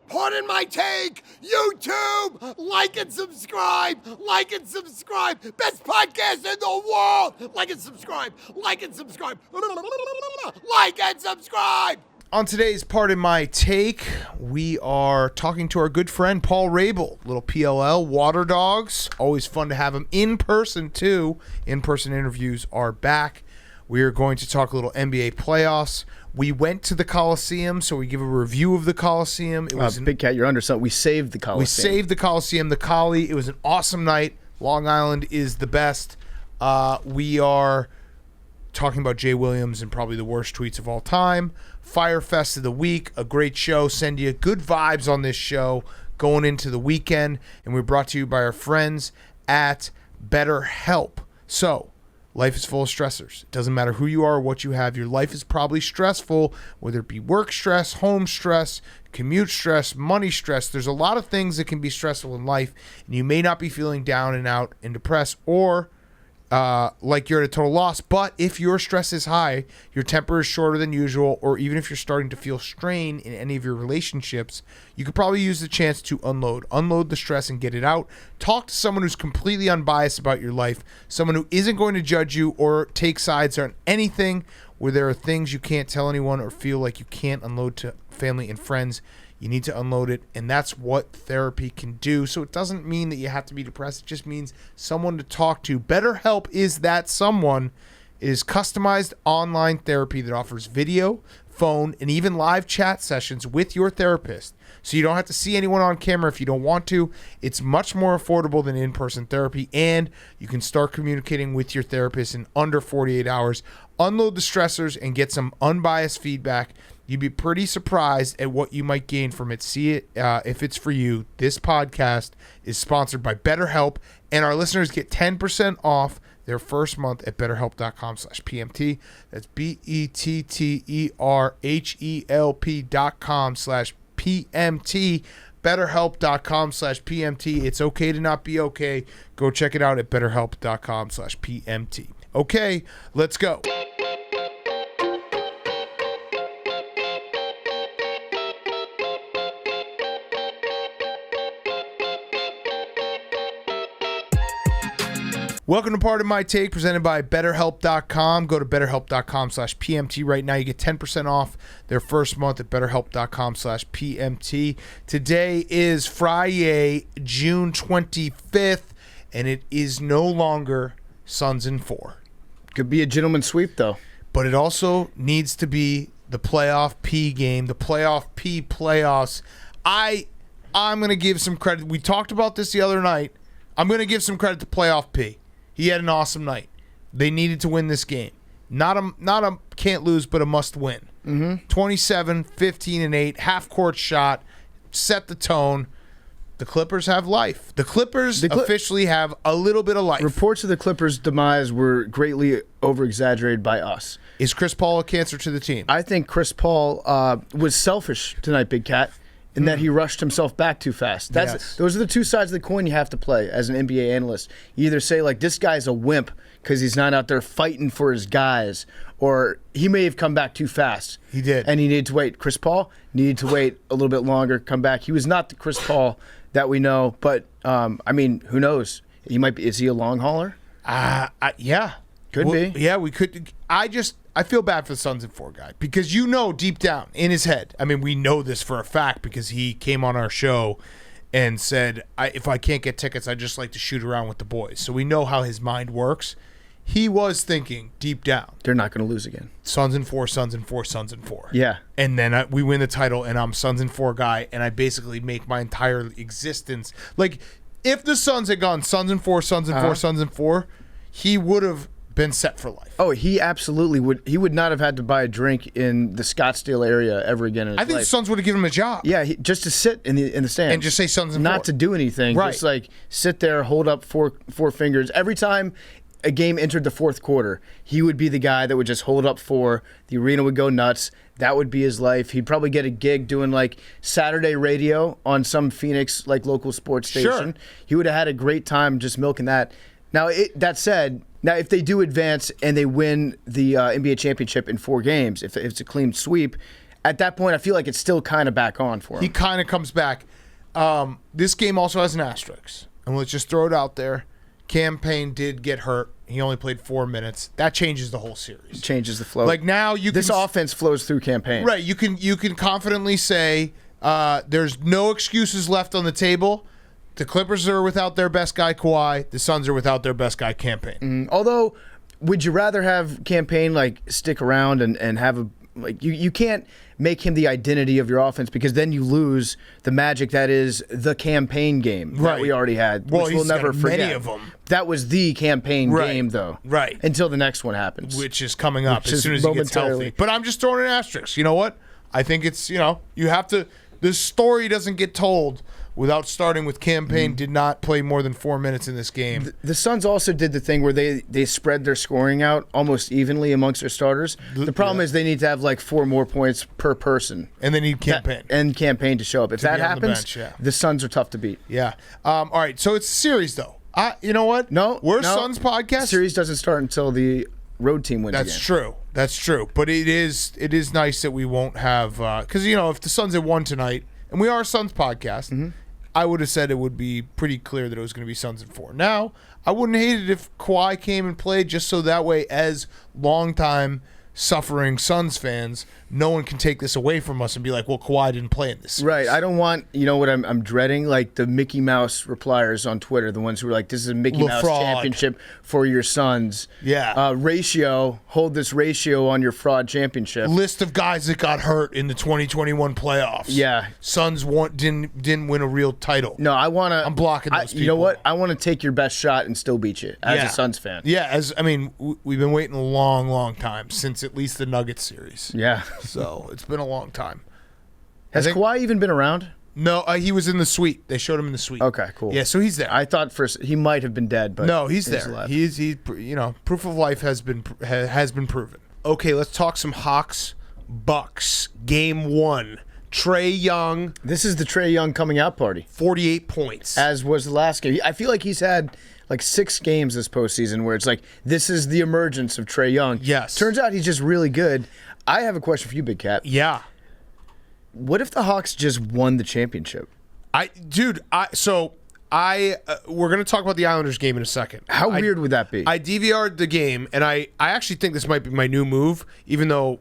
Pardon my take, YouTube, like and subscribe, best podcast in the world, like and subscribe, like and subscribe. On today's Pardon My Take, we are talking to our good friend Paul Rabil, little PLL, Water Dogs. Always fun to have him in person too. In-person interviews are back. We are going to talk a little NBA playoffs. We went to the Coliseum, so we give a review of the Coliseum. It was Big Cat, you're under something. We saved the Coliseum. We saved the Coliseum, the Collie. It was an awesome night. Long Island is the best. We are talking about Jay Williams and probably the worst tweets of all time. Firefest of the week, a great show. Send you good vibes on this show going into the weekend. And we're brought to you by our friends at BetterHelp. So, life is full of stressors. It doesn't matter who you are or what you have. Your life is probably stressful, whether it be work stress, home stress, commute stress, money stress. There's a lot of things that can be stressful in life, and you may not be feeling down and out and depressed or like you're at a total loss. But if your stress is high, your temper is shorter than usual, or even if you're starting to feel strain in any of your relationships, you could probably use the chance to unload the stress and get it out. Talk to someone who's completely unbiased about your life, someone who isn't going to judge you or take sides on anything. Where there are things you can't tell anyone or feel like you can't unload to family and friends, you need to unload it, and that's what therapy can do. So it doesn't mean that you have to be depressed. It just means someone to talk to. BetterHelp is that someone. It is customized online therapy that offers video, phone, and even live chat sessions with your therapist. So you don't have to see anyone on camera if you don't want to. It's much more affordable than in-person therapy, and you can start communicating with your therapist in under 48 hours. Unload the stressors and get some unbiased feedback. You'd be pretty surprised at what you might gain from it. See it if it's for you. This podcast is sponsored by BetterHelp, and our listeners get 10% off their first month at betterhelp.com/PMT. That's BetterHelp.com/PMT. BetterHelp.com/PMT. It's okay to not be okay. Go check it out at BetterHelp.com/PMT. Okay, let's go. Welcome to Pardon My Take, presented by BetterHelp.com. Go to BetterHelp.com/PMT right now. You get 10% off their first month at BetterHelp.com/PMT. Today is Friday, June 25th, and it is no longer Suns in 4. Could be a gentleman's sweep, though. But it also needs to be the playoff P game, the playoff P playoffs. I'm going to give some credit. We talked about this the other night. I'm going to give some credit to playoff P. He had an awesome night. They needed to win this game. Not a can't lose, but a must win. 27, 15, and 8, half-court shot, set the tone. The Clippers have life. The Clippers officially have a little bit of life. Reports of the Clippers' demise were greatly over-exaggerated by us. Is Chris Paul a cancer to the team? I think Chris Paul was selfish tonight, Big Cat, in that he rushed himself back too fast. Those are the two sides of the coin you have to play as an NBA analyst. You either say, like, this guy's a wimp because he's not out there fighting for his guys, or he may have come back too fast. He did. And he needed to wait. Chris Paul needed to wait a little bit longer, come back. He was not the Chris Paul that we know, but, I mean, who knows? He might be. Is he a long hauler? Yeah. Could be. Yeah, we could. I feel bad for the Suns in 4 guy because you know deep down in his head, I mean, we know this for a fact because he came on our show and said, if I can't get tickets, I'd just like to shoot around with the boys. So we know how his mind works. He was thinking deep down, they're not going to lose again. Suns in 4, Suns in 4, Suns in 4. Yeah. And then we win the title, and I'm Suns in 4 guy, and I basically make my entire existence. Like, if the Suns had gone Suns in 4, Suns in 4, Suns in 4, he would have been set for life. Oh, he absolutely would. He would not have had to buy a drink in the Scottsdale area ever again in his life. I think the Suns would have given him a job. Yeah, just to sit in the stands and just say Suns in 4. Not to do anything. Right. Just like sit there, hold up four fingers. Every time a game entered the fourth quarter, he would be the guy that would just hold up 4. The arena would go nuts. That would be his life. He'd probably get a gig doing like Saturday radio on some Phoenix like local sports station. Sure. He would have had a great time just milking that. Now, that said, now if they do advance and they win the NBA championship in 4 games, if it's a clean sweep, at that point, I feel like it's still kind of back on for him. He kind of comes back. This game also has an asterisk. And let's just throw it out there. Cam Payne did get hurt. He only played 4 minutes. That changes the whole series. It changes the flow. Like now this offense flows through Cam Payne. Right. You can confidently say there's no excuses left on the table. The Clippers are without their best guy, Kawhi. The Suns are without their best guy, Cam Payne. Although, would you rather have Cam Payne like stick around and have a you can't make him the identity of your offense because then you lose the magic that is the campaign game that we already had, which we'll never forget. Many of them. That was the campaign game, though. Right. Until the next one happens. Which is coming up as soon as he gets healthy. But I'm just throwing an asterisk. You know what? I think it's, you have to, this story doesn't get told without starting with Cam Payne did not play more than 4 minutes in this game. The Suns also did the thing where they spread their scoring out almost evenly amongst their starters. The problem is they need to have like 4 more points per person. And they need Cam Payne. And Cam Payne to show up. If that happens, the Suns are tough to beat. Yeah. All right, so it's a series, though. You know what? We're Suns podcast. Series doesn't start until the road team wins That's true. That's true. But it is nice that we won't have because if the Suns had won tonight, and we are a Suns podcast, I would have said it would be pretty clear that it was going to be Suns in 4. Now, I wouldn't hate it if Kawhi came and played just so that way, as longtime suffering Suns fans, no one can take this away from us and be like, well, Kawhi didn't play in this series. Right. I don't want, what I'm dreading? Like the Mickey Mouse repliers on Twitter, the ones who are like, this is a Mickey Mouse championship for your Suns. Yeah. Hold this ratio on your fraud championship. List of guys that got hurt in the 2021 playoffs. Yeah. Suns didn't win a real title. No, I'm blocking those people. You know what? I want to take your best shot and still beat you as a Suns fan. Yeah, we've been waiting a long, long time since at least the Nuggets series. Yeah. So it's been a long time. Has Kawhi even been around? No, he was in the suite. They showed him in the suite. Okay, cool. Yeah, so he's there. I thought he might have been dead, but no, he's there. He's proof of life has been proven. Okay, let's talk some Hawks Bucks game 1. Trae Young. This is the Trae Young coming out party. 48 points. As was the last game. I feel like he's had like 6 games this postseason where it's like, this is the emergence of Trae Young. Yes. Turns out he's just really good. I have a question for you, Big Cat. Yeah. What if the Hawks just won the championship? We're going to talk about the Islanders game in a second. How weird would that be? I DVR'd the game, and I actually think this might be my new move, even though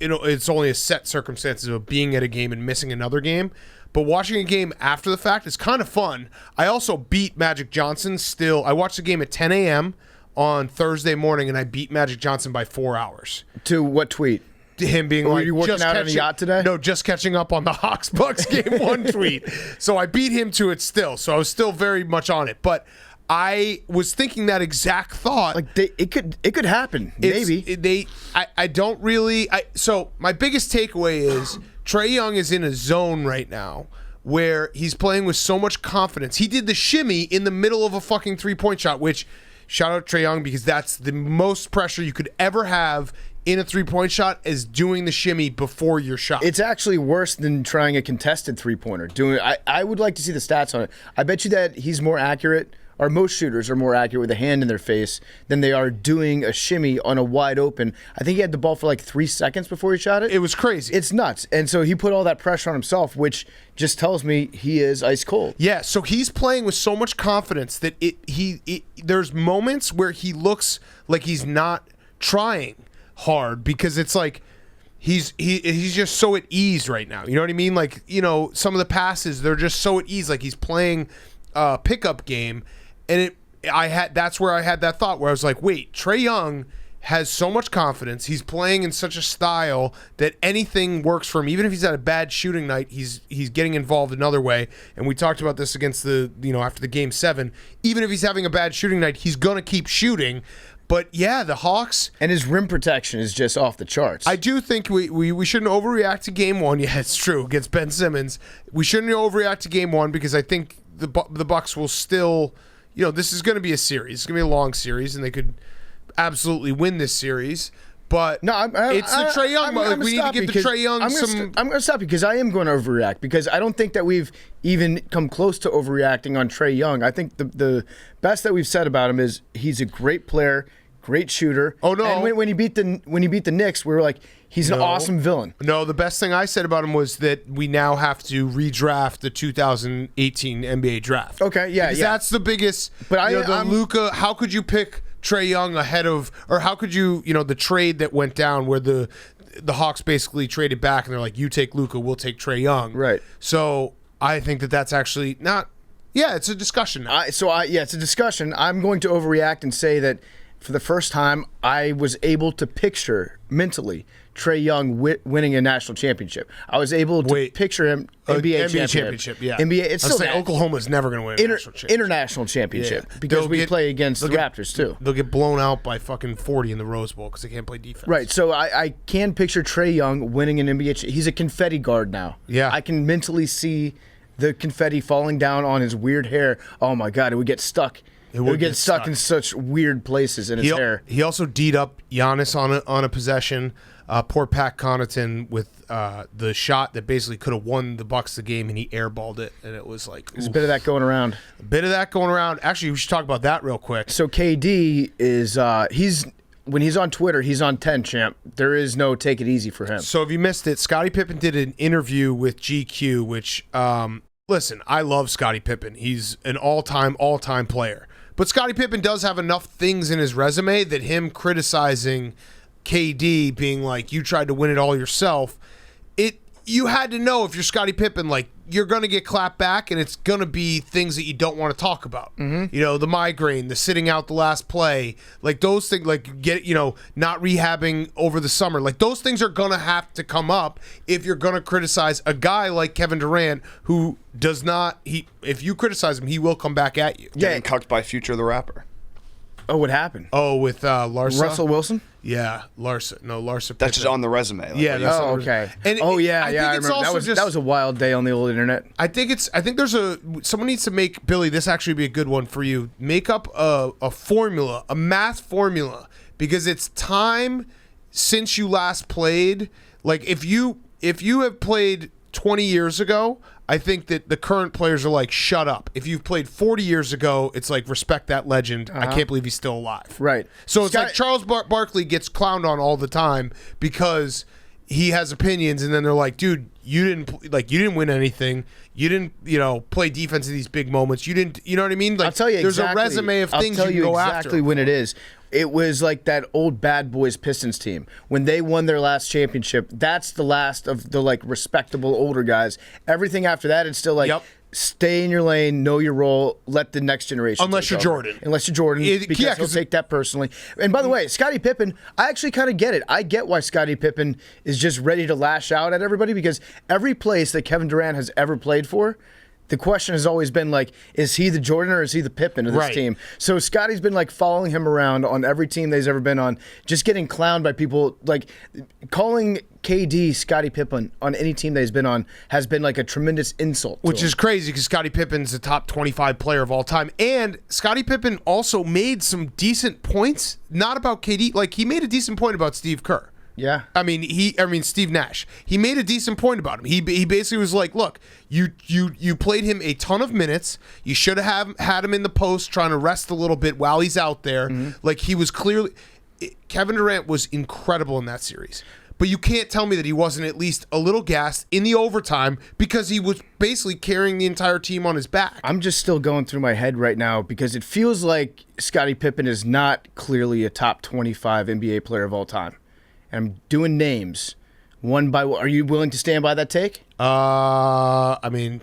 it's only a set circumstances of being at a game and missing another game. But watching a game after the fact is kind of fun. I also beat Magic Johnson still. I watched the game at 10 a.m. on Thursday morning, and I beat Magic Johnson by 4 hours. To what tweet? To him being were you working out on a yacht today? No, just catching up on the Hawks Bucks game 1 tweet. So I beat him to it still. So I was still very much on it. But I was thinking that exact thought. Like it could happen. Maybe. I don't really. So my biggest takeaway is Trae Young is in a zone right now where he's playing with so much confidence. He did the shimmy in the middle of a fucking 3-point shot, which shout out Trae Young because that's the most pressure you could ever have in a 3-point shot is doing the shimmy before your shot. It's actually worse than trying a contested 3-pointer. I would like to see the stats on it. I bet you that he's more accurate, or most shooters are more accurate with a hand in their face than they are doing a shimmy on a wide open. I think he had the ball for like 3 seconds before he shot it. It was crazy. It's nuts. And so he put all that pressure on himself, which just tells me he is ice cold. Yeah, so he's playing with so much confidence that there's moments where he looks like he's not trying hard because it's like he's just so at ease right now. You know what I mean? Like, some of the passes, they're just so at ease, like he's playing a pickup game. And that's where I had that thought where I was like, wait, Trae Young has so much confidence. He's playing in such a style that anything works for him. Even if he's had a bad shooting night, he's getting involved another way. And we talked about this against after the game 7. Even if he's having a bad shooting night, he's going to keep shooting. But yeah, the Hawks. And his rim protection is just off the charts. I do think we shouldn't overreact to game 1. Yeah, it's true. Against Ben Simmons. We shouldn't overreact to game 1 because I think the Bucks will still, this is going to be a series. It's going to be a long series, and they could absolutely win this series. But no, it's the Trae Young. We need to give the Trae Young some. I'm going to stop you because I am going to overreact because I don't think that we've even come close to overreacting on Trae Young. I think the best that we've said about him is he's a great player. great shooter. Oh, no. And when he beat the Knicks, we were like, he's an awesome villain. No, the best thing I said about him was that we now have to redraft the 2018 NBA draft. Okay, yeah, because yeah. that's the biggest. But Luka. How could you pick Trae Young ahead of, or how could you, the trade that went down where the Hawks basically traded back and they're like, you take Luka, we'll take Trae Young. Right. So I think that's actually not. Yeah, it's a discussion now. It's a discussion. I'm going to overreact and say that for the first time, I was able to picture mentally Trae Young winning a national championship. I was able to picture him NBA championship. Yeah, NBA. It's still Oklahoma's never going to win a national championship. International championship because we play against the Raptors too. They'll get blown out by fucking 40 in the Rose Bowl because they can't play defense. Right. So I can picture Trae Young winning an NBA. He's a confetti guard now. Yeah, I can mentally see the confetti falling down on his weird hair. Oh my God, it would get stuck. It would get stuck in such weird places in his hair. He also D'd up Giannis on a possession. Poor Pat Connaughton with the shot that basically could have won the Bucks the game, and he airballed it, and it was like there's a bit of that going around. Actually, we should talk about that real quick. So KD is when he's on Twitter, he's on 10, champ. There is no take it easy for him. So if you missed it, Scottie Pippen did an interview with GQ, which, listen, I love Scottie Pippen. He's an all-time player. But Scottie Pippen does have enough things in his resume that him criticizing KD being like, you tried to win it all yourself, you had to know if you're Scottie Pippen, like, you're going to get clapped back, and it's going to be things that you don't want to talk about. Mm-hmm. The migraine, the sitting out the last play, like those things, like not rehabbing over the summer. Like those things are going to have to come up if you're going to criticize a guy like Kevin Durant who does not, if you criticize him, he will come back at you. Yeah, and cucked by Future the rapper. Oh, what happened? Oh, with Larsa? Russell Wilson? Yeah, Larsa. No, Larsa. That's just on the resume. Okay. And I remember. That was a wild day on the old internet. I think there's someone needs to make, Billy, this actually be a good one for you. Make up a formula, a math formula, because it's time since you last played. Like if you have played 20 years ago, I think that the current players are like, shut up. If you've played 40 years ago, it's like, respect that legend. I can't believe he's still alive. Right. So it's like Charles Barkley gets clowned on all the time because he has opinions, and then they're like, dude, you didn't win anything. You didn't, play defense in these big moments. You didn't, you know what I mean? Like, I'll tell you there's a resume of things you can go after. Exactly when it is. It was like that old Bad Boys Pistons team. When they won their last championship, that's the last of the like respectable older guys. Everything after that, it's still like, stay in your lane, know your role, let the next generation Unless you're Jordan. Because he'll take that personally. And by the way, Scottie Pippen, I actually kind of get it. I get why Scottie Pippen is just ready to lash out at everybody, because every place that Kevin Durant has ever played for, the question has always been like, is he the Jordan or is he the Pippen of this team? So Scottie's been like following him around on every team that he's ever been on, just getting clowned by people. Like calling KD Scottie Pippen on any team that he's been on has been like a tremendous insult. Which is crazy because Scottie Pippen's the top 25 player of all time. And Scottie Pippen also made some decent points, not about KD. Like he made a decent point about Steve Kerr. Yeah. I mean Steve Nash. He made a decent point about him. He basically was like, look, you played him a ton of minutes. You should have had him in the post trying to rest a little bit while he's out there. Mm-hmm. Like he was clearly Kevin Durant was incredible in that series. But you can't tell me that he wasn't at least a little gassed in the overtime because he was basically carrying the entire team on his back. I'm just still going through my head right now because it feels like Scottie Pippen is not clearly a top 25 NBA player of all time. I'm doing names one by one. Are you willing to stand by that take? I mean,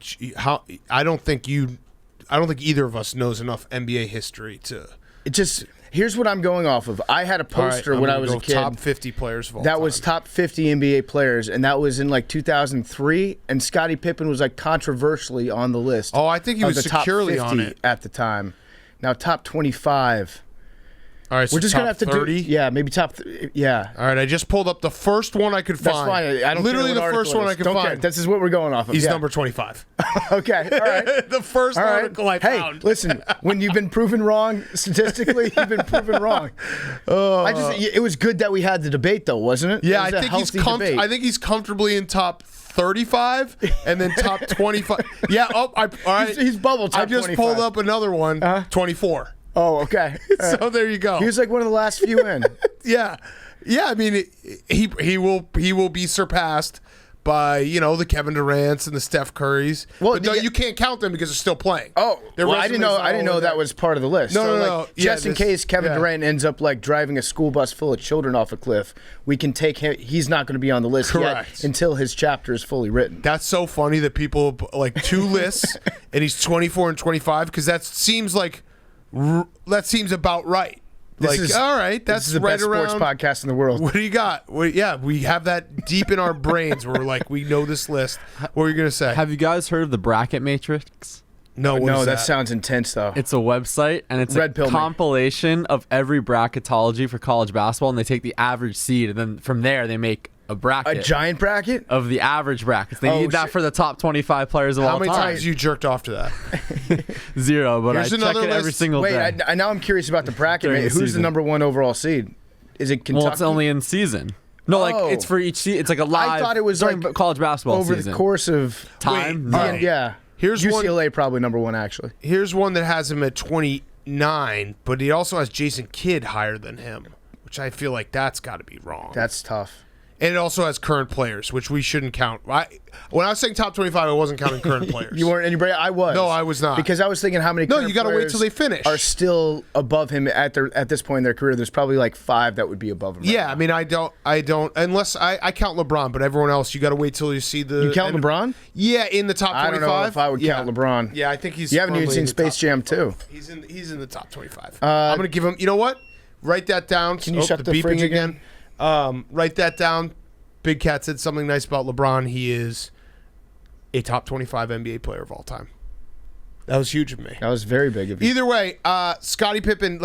I don't think either of us knows enough NBA history to. It just here's what I'm going off of. I had a poster when I was a kid. Top 50 players of all time. That was top 50 NBA players, and that was in like 2003. And Scottie Pippen was like controversially on the list. Oh, I think he was securely on it at the time. Now top 25. All right, so we're just gonna have to 30? do, maybe top, yeah. All right, I just pulled up the first one I could find. That's fine. I don't literally care what the first one I could find. Care. This is what we're going off of. He's number 25. Okay, all right. The first article I found. Hey, listen, when you've been proven wrong statistically, you've been proven wrong. It was good that we had the debate, though, wasn't it? Yeah, it was I think he's comfortably in top 35 and then top 25. Yeah. All right. He's bubble top 25. I just pulled up another one. 24. Oh, okay. So there you go. He was like one of the last few in. Yeah. I mean, he will be surpassed by the Kevin Durant's and the Steph Currys. Well, but you can't count them because they're still playing. Oh, Their I didn't know that was part of the list. No. Just in case Kevin Durant ends up like driving a school bus full of children off a cliff, we can take him. He's not going to be on the list yet until his chapter is fully written. That's so funny that people like 2 lists and he's 24 and 25 because that seems about right. All right, that's the right best around. sports podcast in the world. What do you got? We have that deep in our brains. We're like, we know this list. What are you gonna say? Have you guys heard of the bracket matrix? No, that sounds intense though. It's a website and it's Red a pill compilation of every bracketology for college basketball, and they take the average seed, and then from there they make a bracket. A giant bracket? Of the average brackets. They need that for the top 25 players of all time. How many times you jerked off to that? 0, but Here's I check another it every list. single day. Wait, now I'm curious about the bracket. During the Who's the season. number 1 overall seed? Is it Kentucky? Well, it's only in season. No, Oh. it's for each season. It's like a live. I thought it was during like college basketball over season. the course of time. Wait, all right. Yeah. Here's UCLA probably number 1 actually. Here's one that has him at 29, but he also has Jason Kidd higher than him, which I feel like that's got to be wrong. That's tough. And it also has current players, which we shouldn't count. When I was saying top 25, I wasn't counting current players. You weren't anybody? I was. No, I was not. Because I was thinking how many No, current you gotta wait players till they finish. Are still above him at this point in their career. There's probably like 5 that would be above him. Yeah, right I mean, I don't, unless I count LeBron, but everyone else, you got to wait till you see the. You count LeBron? Yeah, in the top 25. I don't know if I would count LeBron. Yeah, I think he's. You haven't even firmly seen in the Space top Jam 25. 2. He's in the top 25. I'm gonna give him. You know what? Write that down. Can you shut the beeping fridge again? Write that down. Big Cat said something nice about LeBron. He is a top 25 NBA player of all time. That was huge of me. That was very big of you. Either way, Scottie Pippen,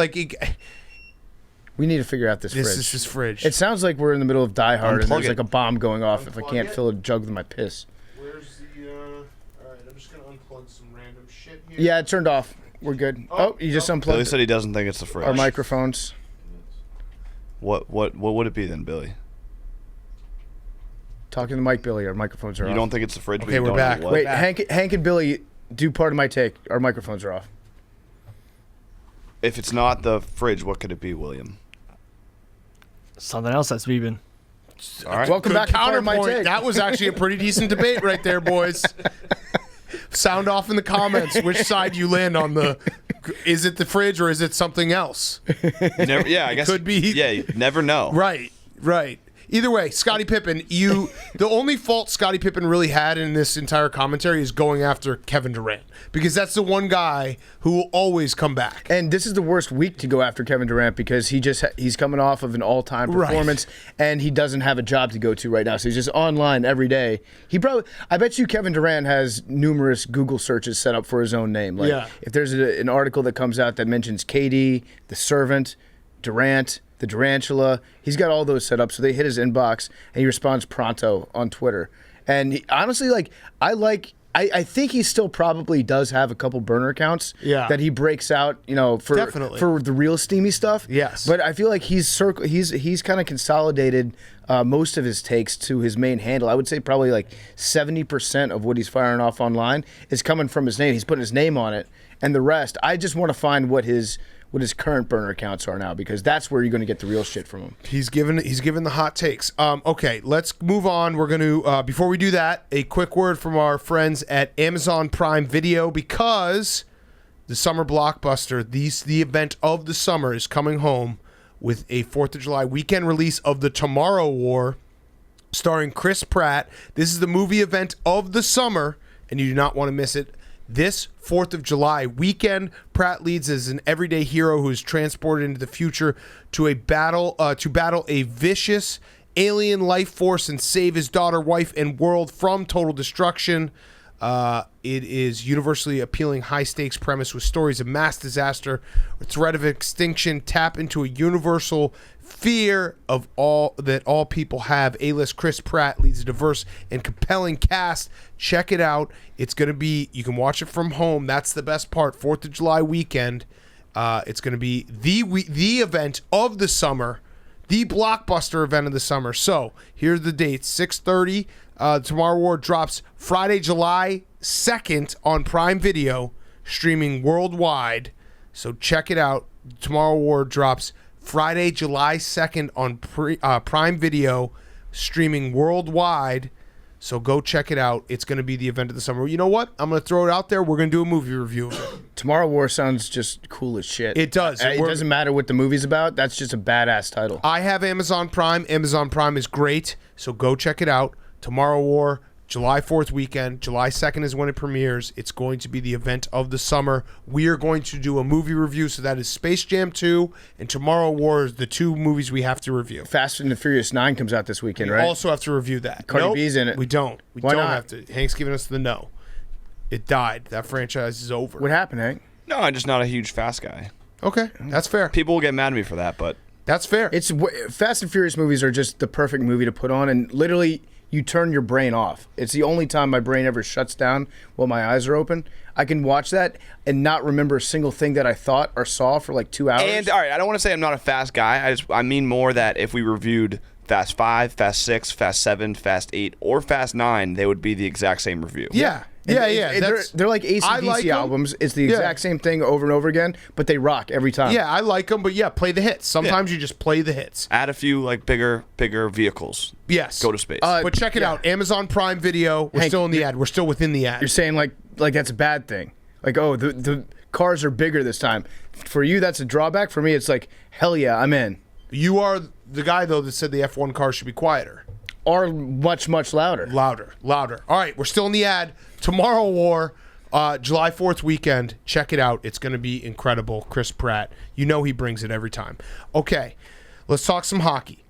We need to figure out this fridge. this is his fridge. It sounds like we're in the middle of Die Hard and Unplug there's it. like a bomb going off if I Unplug can't it. fill a jug with my piss. Where's the? All right, I'm just gonna unplug some random shit here. Yeah, it turned off. We're good. Oh, you just Billy unplugged said he doesn't think it's the fridge. our microphones. What would it be then, Billy? Talking to Mike, Billy. Our microphones are You off. don't think it's the fridge? but Okay, you we're don't know back. what? Wait, back. Hank and Billy, do part of my take. Our microphones are off. If it's not the fridge, what could it be, William? Something else that's beeping. All right. Welcome Good back to part of my counterpoint. take. That was actually a pretty decent debate right there, boys. Sound off in the comments which side you land on the. Is it the fridge or is it something else? Yeah, I guess Could be. Yeah, you never know. Right. Either way, Scottie Pippen, the only fault Scottie Pippen really had in this entire commentary is going after Kevin Durant because that's the one guy who will always come back. And this is the worst week to go after Kevin Durant because he's coming off of an all-time performance and he doesn't have a job to go to right now. So he's just online every day. I bet you Kevin Durant has numerous Google searches set up for his own name. Like if there's an article that comes out that mentions KD, the Servant, Durant, the Durantula, he's got all those set up. So they hit his inbox and he responds pronto on Twitter. And honestly, I think he still probably does have a couple burner accounts that he breaks out, Definitely. for the real steamy stuff. Yes. But I feel like he's kind of consolidated most of his takes to his main handle. I would say probably like 70% of what he's firing off online is coming from his name. He's putting his name on it, and the rest, I just want to find what his current burner accounts are now because that's where you're going to get the real shit from him. He's given the hot takes. Okay, let's move on. We're going to before we do that, a quick word from our friends at Amazon Prime Video because the summer blockbuster, the event of the summer, is coming home with a 4th of July weekend release of The Tomorrow War, starring Chris Pratt. This is the movie event of the summer, and you do not want to miss it. This 4th of July weekend, Pratt leads as an everyday hero who is transported into the future to battle a vicious alien life force and save his daughter, wife, and world from total destruction. It is universally appealing high-stakes premise with stories of mass disaster or threat of extinction tap into a universal fear of all people have. A-list Chris Pratt leads a diverse and compelling cast. Check it out. It's going to be, you can watch it from home. That's the best part. 4th of July weekend. It's going to be the event of the summer, the blockbuster event of the summer. So here's the dates. 6:30. Tomorrow War drops Friday, July 2nd on Prime Video, streaming worldwide. So check it out. Tomorrow War drops Friday, July 2nd on Prime Video, streaming worldwide. So go check it out. It's going to be the event of the summer. You know what? I'm going to throw it out there. We're going to do a movie review of it. Tomorrow War sounds just cool as shit. It does. It doesn't matter what the movie's about. That's just a badass title. I have Amazon Prime. Amazon Prime is great. So go check it out. Tomorrow War, July 4th weekend. July 2nd is when it premieres. It's going to be the event of the summer. We are going to do a movie review. So that is Space Jam 2 and Tomorrow War is the two movies we have to review. Fast and the Furious 9 comes out this weekend, We right? also have to review that. Cardi B's in it. We don't. We Why don't not? have to. Hank's giving us the no. It died. That franchise is over. What happened, Hank? No, I'm just not a huge Fast guy. Okay, that's fair. People will get mad at me for that, but That's fair. Fast and Furious movies are just the perfect movie to put on, and literally you turn your brain off. It's the only time my brain ever shuts down while my eyes are open. I can watch that and not remember a single thing that I thought or saw for like 2 hours. And all right, I don't want to say I'm not a Fast guy. I mean more that if we reviewed Fast 5, Fast 6, Fast 7, Fast 8, or Fast 9, they would be the exact same review. yeah. They're like I AC/DC like 'em. albums. It's the exact same thing over and over again, but they rock every time. Yeah, I like them, but yeah, play the hits. Sometimes you just play the hits. Add a few like bigger vehicles. Yes. Go to space. But check it out. Amazon Prime Video. We're Hank, still in the ad. We're still within the ad. You're saying like that's a bad thing. Like, oh, the cars are bigger this time. For you, that's a drawback. For me, it's like, hell yeah, I'm in. You are the guy, though, that said the F1 car should be quieter. Or much, much louder. Louder. All right, we're still in the ad. Tomorrow War, July 4th weekend. Check it out. It's going to be incredible. Chris Pratt. You know he brings it every time. Okay, let's talk some hockey.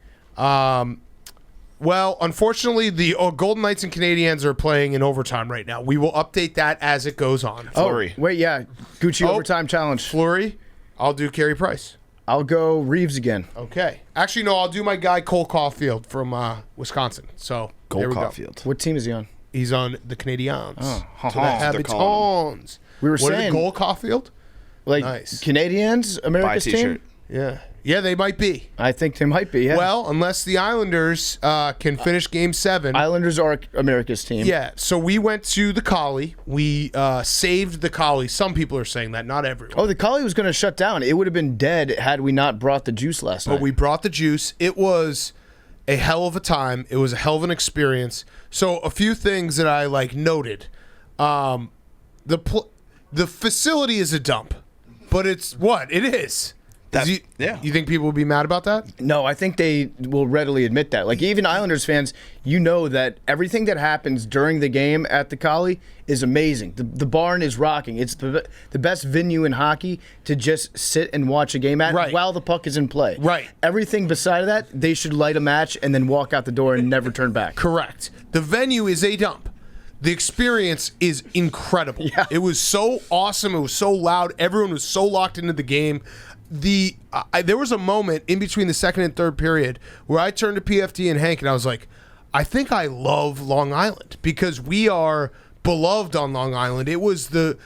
Well, unfortunately, the Golden Knights and Canadiens are playing in overtime right now. We will update that as it goes on. Fleury. Wait, yeah. Gucci overtime challenge. Fleury, I'll do Carey Price. I'll go Reeves again. Okay. Actually, no, I'll do my guy Cole Caulfield from Wisconsin. So there we go. Caulfield. What team is he on? He's on the Canadiens. Oh, the they're calling Habitants. We were what saying- is it, Cole Caulfield? Like Nice. Canadians, Buy a America's t-shirt. team? Yeah. Yeah, they might be. I think they might be, yeah. Well, unless the Islanders can finish Game 7. Islanders are America's team. Yeah, so we went to the Collie. We saved the Collie. Some people are saying that, not everyone. Oh, the Collie was going to shut down. It would have been dead had we not brought the juice last night. But we brought the juice. It was a hell of a time. It was a hell of an experience. So a few things that I noted. The facility is a dump, but it's what it is. You think people would be mad about that? No, I think they will readily admit that. Like, even Islanders fans, you know that everything that happens during the game at the Collie is amazing. The barn is rocking. It's the best venue in hockey to just sit and watch a game at while the puck is in play. Right. Everything beside that, they should light a match and then walk out the door and never turn back. Correct. The venue is a dump. The experience is incredible. Yeah. It was so awesome. It was so loud. Everyone was so locked into the game. There was a moment in between the second and third period where I turned to PFD and Hank and I was like, I think I love Long Island because we are beloved on Long Island. It was the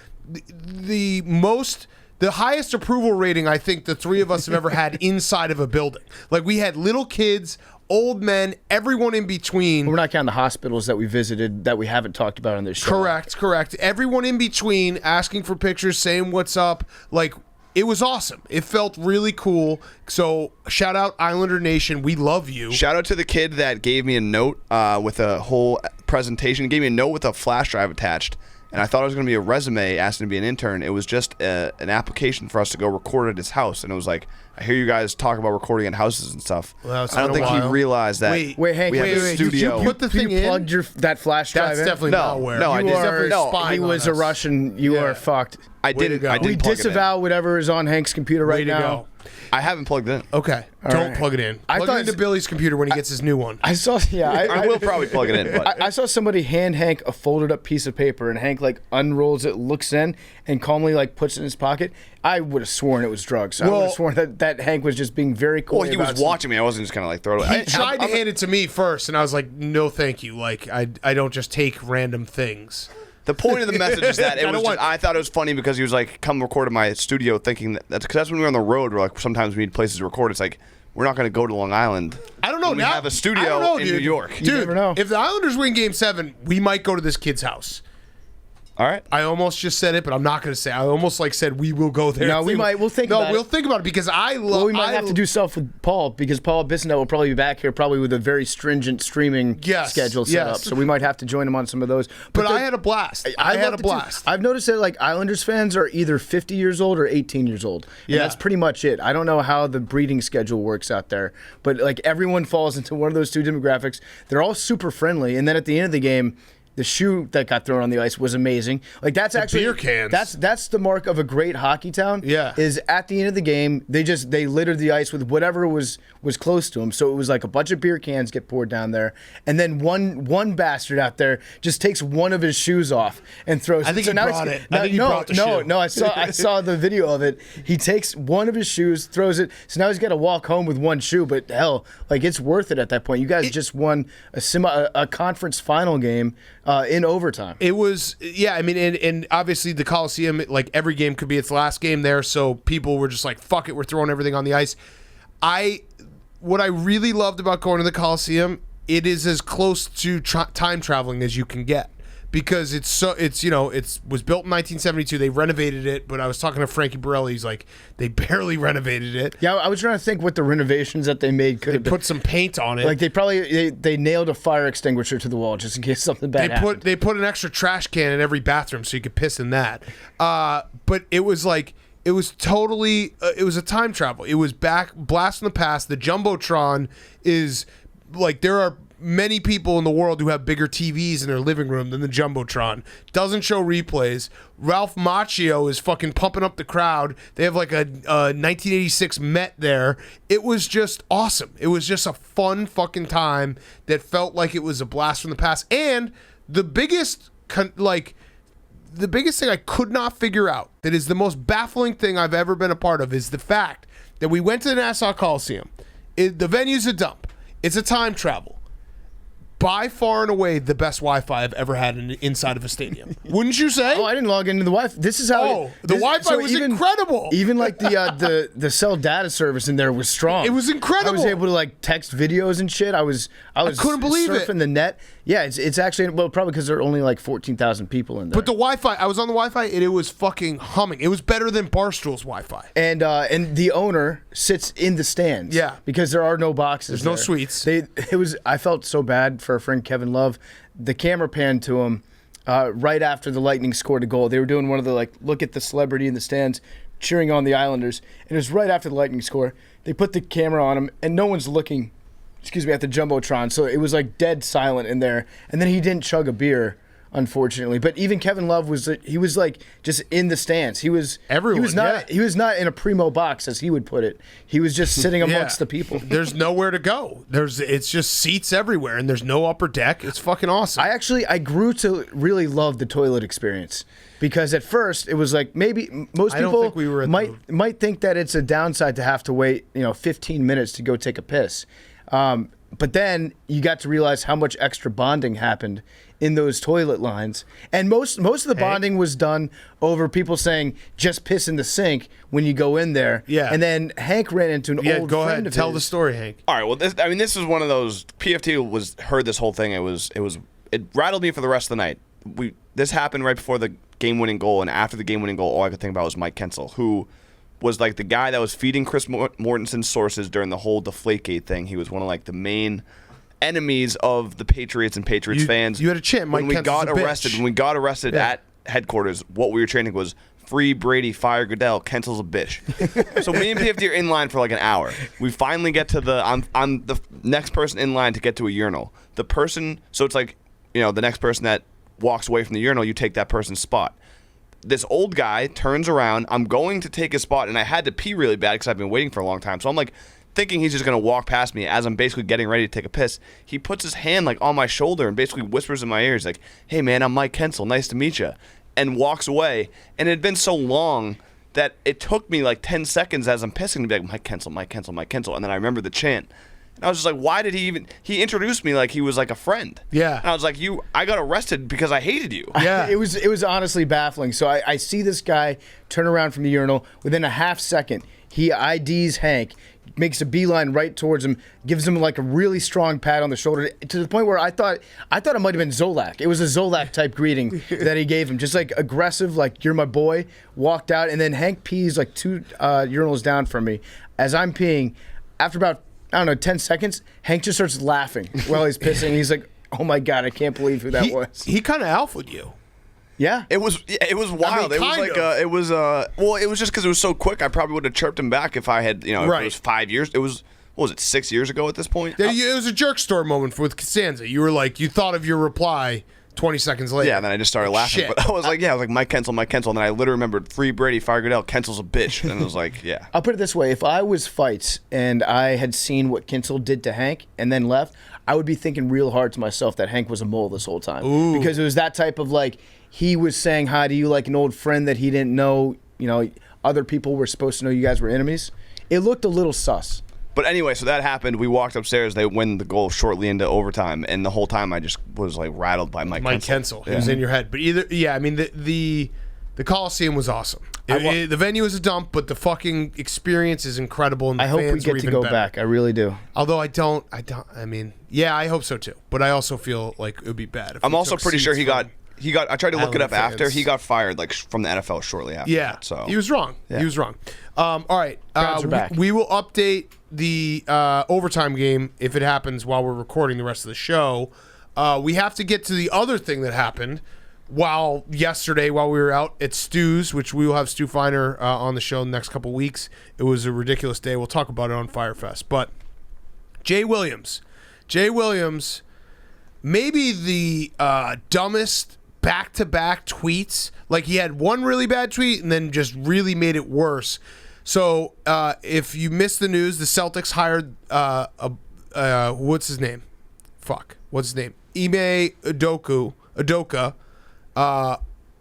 highest approval rating I think the three of us have ever had inside of a building. Like, we had little kids, old men, everyone in between. We're not counting the hospitals that we visited that we haven't talked about on this show. Correct. Everyone in between asking for pictures, saying what's up. Like, it was awesome. It felt really cool. So shout out Islander Nation. We love you. Shout out to the kid that gave me a note with a whole presentation. He gave me a note with a flash drive attached. And I thought it was going to be a resume asking to be an intern. It was just an application for us to go record at his house. And it was like, I hear you guys talk about recording at houses and stuff. Well, it's I don't been a think he while. realized that. Wait, Hank, we have a Did you studio. put the thing You in? plugged that flash drive That's in? definitely No, malware. no, I You didn't. are Definitely- no, spying He was on a us. Russian. You Yeah. are fucked. I Way to didn't. go. I We didn't plug disavow whatever is on Hank's computer Way right to now. go. it in. I haven't plugged it in. Okay. Don't right. plug it in. I Plug thought it into it's- Billy's computer when he gets his new one. I saw. Yeah, I will probably plug it in. But I saw somebody hand Hank a folded up piece of paper, and Hank unrolls it, looks in, and calmly puts it in his pocket. I would have sworn it was drugs. I would Well- have sworn that Hank was just being very cool. well, he was watching me. I wasn't just kind of throw it. He tried to hand it to me first, and I was like, no, thank you. I don't just take random things. The point of the message is that I don't want- I thought it was funny because he was like, come record in my studio, thinking that's when we were on the road. We're like, sometimes we need places to record. It's like, we're not going to go to Long Island. I don't know. when we Now have a studio I don't know, in dude. New York. Dude, never know. if the Islanders win Game 7, we might go to this kid's house. All right. I almost just said it, but I'm not going to say. I almost said we will go there. No, we might. We'll think about it. No, we'll think about it because I love. Well, we might have to do stuff with Paul because Paul Bissonnette will probably be back here probably with a very stringent streaming schedule set up. So we might have to join him on some of those. But I had a blast. I had a blast. I've noticed that like Islanders fans are either 50 years old or 18 years old. And that's pretty much it. I don't know how the breeding schedule works out there, but like everyone falls into one of those two demographics. They're all super friendly, and then at the end of the game, the shoe that got thrown on the ice was amazing. Like that's actually beer cans. That's the mark of a great hockey town. Yeah, is at the end of the game they littered the ice with whatever was close to them. So it was like a bunch of beer cans get poured down there, and then one bastard out there just takes one of his shoes off and throws. I think he brought it. I think he brought the shoe. No, I saw the video of it. He takes one of his shoes, throws it. So now he's got to walk home with one shoe. But hell, like it's worth it at that point. You guys just won a conference final game. In overtime. It was, I mean, and obviously the Coliseum, like every game could be its last game there, so people were just like, fuck it, we're throwing everything on the ice. What I really loved about going to the Coliseum, it is as close to time traveling as you can get. Because it was built in 1972. They renovated it, but I was talking to Frankie Borelli. He's like, they barely renovated it. Yeah, I was trying to think what the renovations that they made could have been. Put some paint on it. Like they probably they nailed a fire extinguisher to the wall just in case something bad happened. They put an extra trash can in every bathroom so you could piss in that. But it was like it was totally it was a time travel. It was blast from the past. The Jumbotron is like there are many people in the world who have bigger TVs in their living room than the Jumbotron. Doesn't show replays. Ralph Macchio is fucking pumping up the crowd. They have like a 1986 Met there. It was just awesome. It was just a fun fucking time that felt like it was a blast from the past. And the biggest thing I could not figure out, that is the most baffling thing I've ever been a part of, is the fact that we went to the Nassau Coliseum. The venue's a dump. It's a time travel. By far and away the best Wi-Fi I've ever had inside of a stadium. Wouldn't you say? Oh, I didn't log into the Wi-Fi. This is how. The Wi-Fi was incredible. Even like the cell data service in there was strong. It was incredible. I was able to like text videos and shit. I couldn't believe it. Surfing the net. Yeah, it's actually probably because there are only like 14,000 people in there. But the Wi-Fi, I was on the Wi-Fi and it was fucking humming. It was better than Barstool's Wi-Fi. And the owner sits in the stands. Yeah, because there are no boxes. There's no suites. I felt so bad for our friend Kevin Love. The camera panned to him right after the Lightning scored a goal. They were doing one of the like look at the celebrity in the stands cheering on the Islanders, and it was right after the Lightning score. They put the camera on him, and no one's looking. At the Jumbotron, so it was like dead silent in there. And then he didn't chug a beer, unfortunately. But even Kevin Love was like just in the stands. He was everyone. He was not in a primo box, as he would put it. He was just sitting amongst the people. There's nowhere to go. It's just seats everywhere, and there's no upper deck. It's fucking awesome. I grew to really love the toilet experience. Because at first it was like maybe most people might think that it's a downside to have to wait 15 minutes to go take a piss. But then you got to realize how much extra bonding happened in those toilet lines. And most of the bonding was done over people saying, just piss in the sink when you go in there. Yeah. And then Hank ran into an old friend go ahead. of Tell his. the story, Hank. All right. Well, this is one of those. PFT heard this whole thing. It rattled me for the rest of the night. This happened right before the game-winning goal, and after the game-winning goal, all I could think about was Mike Kensel, who was like the guy that was feeding Chris Mortensen's sources during the whole Deflategate thing. He was one of like the main enemies of the Patriots and Patriots fans. You had a chant, Mike Kensel's a bitch. When we got arrested at headquarters, what we were chanting was, "Free Brady, fire Goodell, Kensel's a bitch." So me and PFT are in line for like an hour. We finally get to I'm the next person in line to get to a urinal. So it's like, the next person that walks away from the urinal, you take that person's spot. This old guy turns around. I'm going to take his spot, and I had to pee really bad because I've been waiting for a long time. So I'm like thinking he's just going to walk past me as I'm basically getting ready to take a piss. He puts his hand like on my shoulder and basically whispers in my ear. He's like, "Hey, man, I'm Mike Kensel. Nice to meet you," and walks away. And it had been so long that it took me like 10 seconds as I'm pissing to be like, "Mike Kensel, Mike Kensel, Mike Kensel." And then I remember the chant. And I was just like, why did he introduced me like he was like a friend. Yeah. And I was like, I got arrested because I hated you. Yeah. It was honestly baffling. So I see this guy turn around from the urinal. Within a half second, He IDs Hank, makes a beeline right towards him, gives him like a really strong pat on the shoulder to the point where I thought it might have been Zolak. It was a Zolak type greeting that he gave him, just like aggressive, like you're my boy. Walked out, and then Hank pees like 2 urinals down from me. As I'm peeing, after about 10 seconds, Hank just starts laughing while he's pissing. He's like, "Oh my god, I can't believe who that was." He kind of alphaed you. Yeah, it was wild. I mean, it was just because it was so quick. I probably would have chirped him back if I had, if it was 5 years. It was, what was it, 6 years ago at this point? It was a jerk store moment with Costanza. You were like, you thought of your reply 20 seconds later. Yeah, and then I just started laughing. Shit. But I was like, Mike Kensel. And then I literally remembered Free Brady, Fire Goodell, Kensel's a bitch. And I was like, yeah. I'll put it this way. If I was Fights and I had seen what Kensel did to Hank and then left, I would be thinking real hard to myself that Hank was a mole this whole time. Ooh. Because it was that type of like, he was saying hi to you like an old friend that he didn't know, other people were supposed to know you guys were enemies. It looked a little sus. But anyway, so that happened. We walked upstairs. They win the goal shortly into overtime. And the whole time I just was like rattled by Mike Kensel. He was in your head. But the Coliseum was awesome. The venue is a dump, but the fucking experience is incredible. And the I hope we fans were get to even go better. back. I really do. Although I mean, yeah, I hope so too. But I also feel like it would be bad. If I'm we also took pretty sure seats he got. I tried to look it up Island after. fans. He got fired from the NFL shortly after. Yeah, that, so he was wrong. Yeah. He was wrong. All right, Crowds are back. we will update the overtime game if it happens while we're recording the rest of the show. We have to get to the other thing that happened yesterday while we were out at Stu's, which we will have Stu Feiner on the show in the next couple weeks. It was a ridiculous day. We'll talk about it on Firefest. But Jay Williams, maybe the dumbest back-to-back tweets. Like, he had one really bad tweet and then just really made it worse. So if you missed the news, the Celtics hired what's his name? Ime Udoka,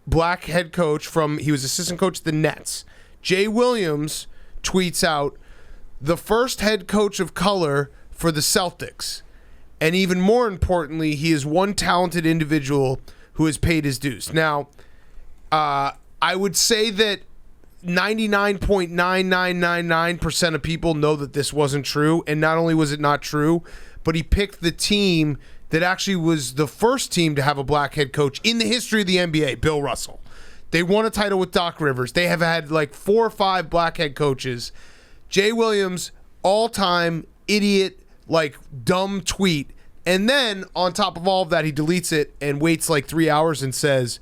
black head coach he was assistant coach at the Nets. Jay Williams tweets out, the first head coach of color for the Celtics. And even more importantly, he is one talented individual who has paid his dues. Now, I would say that 99.9999% of people know that this wasn't true. And not only was it not true, but he picked the team that actually was the first team to have a black head coach in the history of the NBA, Bill Russell. They won a title with Doc Rivers. They have had like 4 or 5 black head coaches. Jay Williams, all-time idiot, like dumb tweet. And then on top of all of that, he deletes it and waits like 3 hours and says,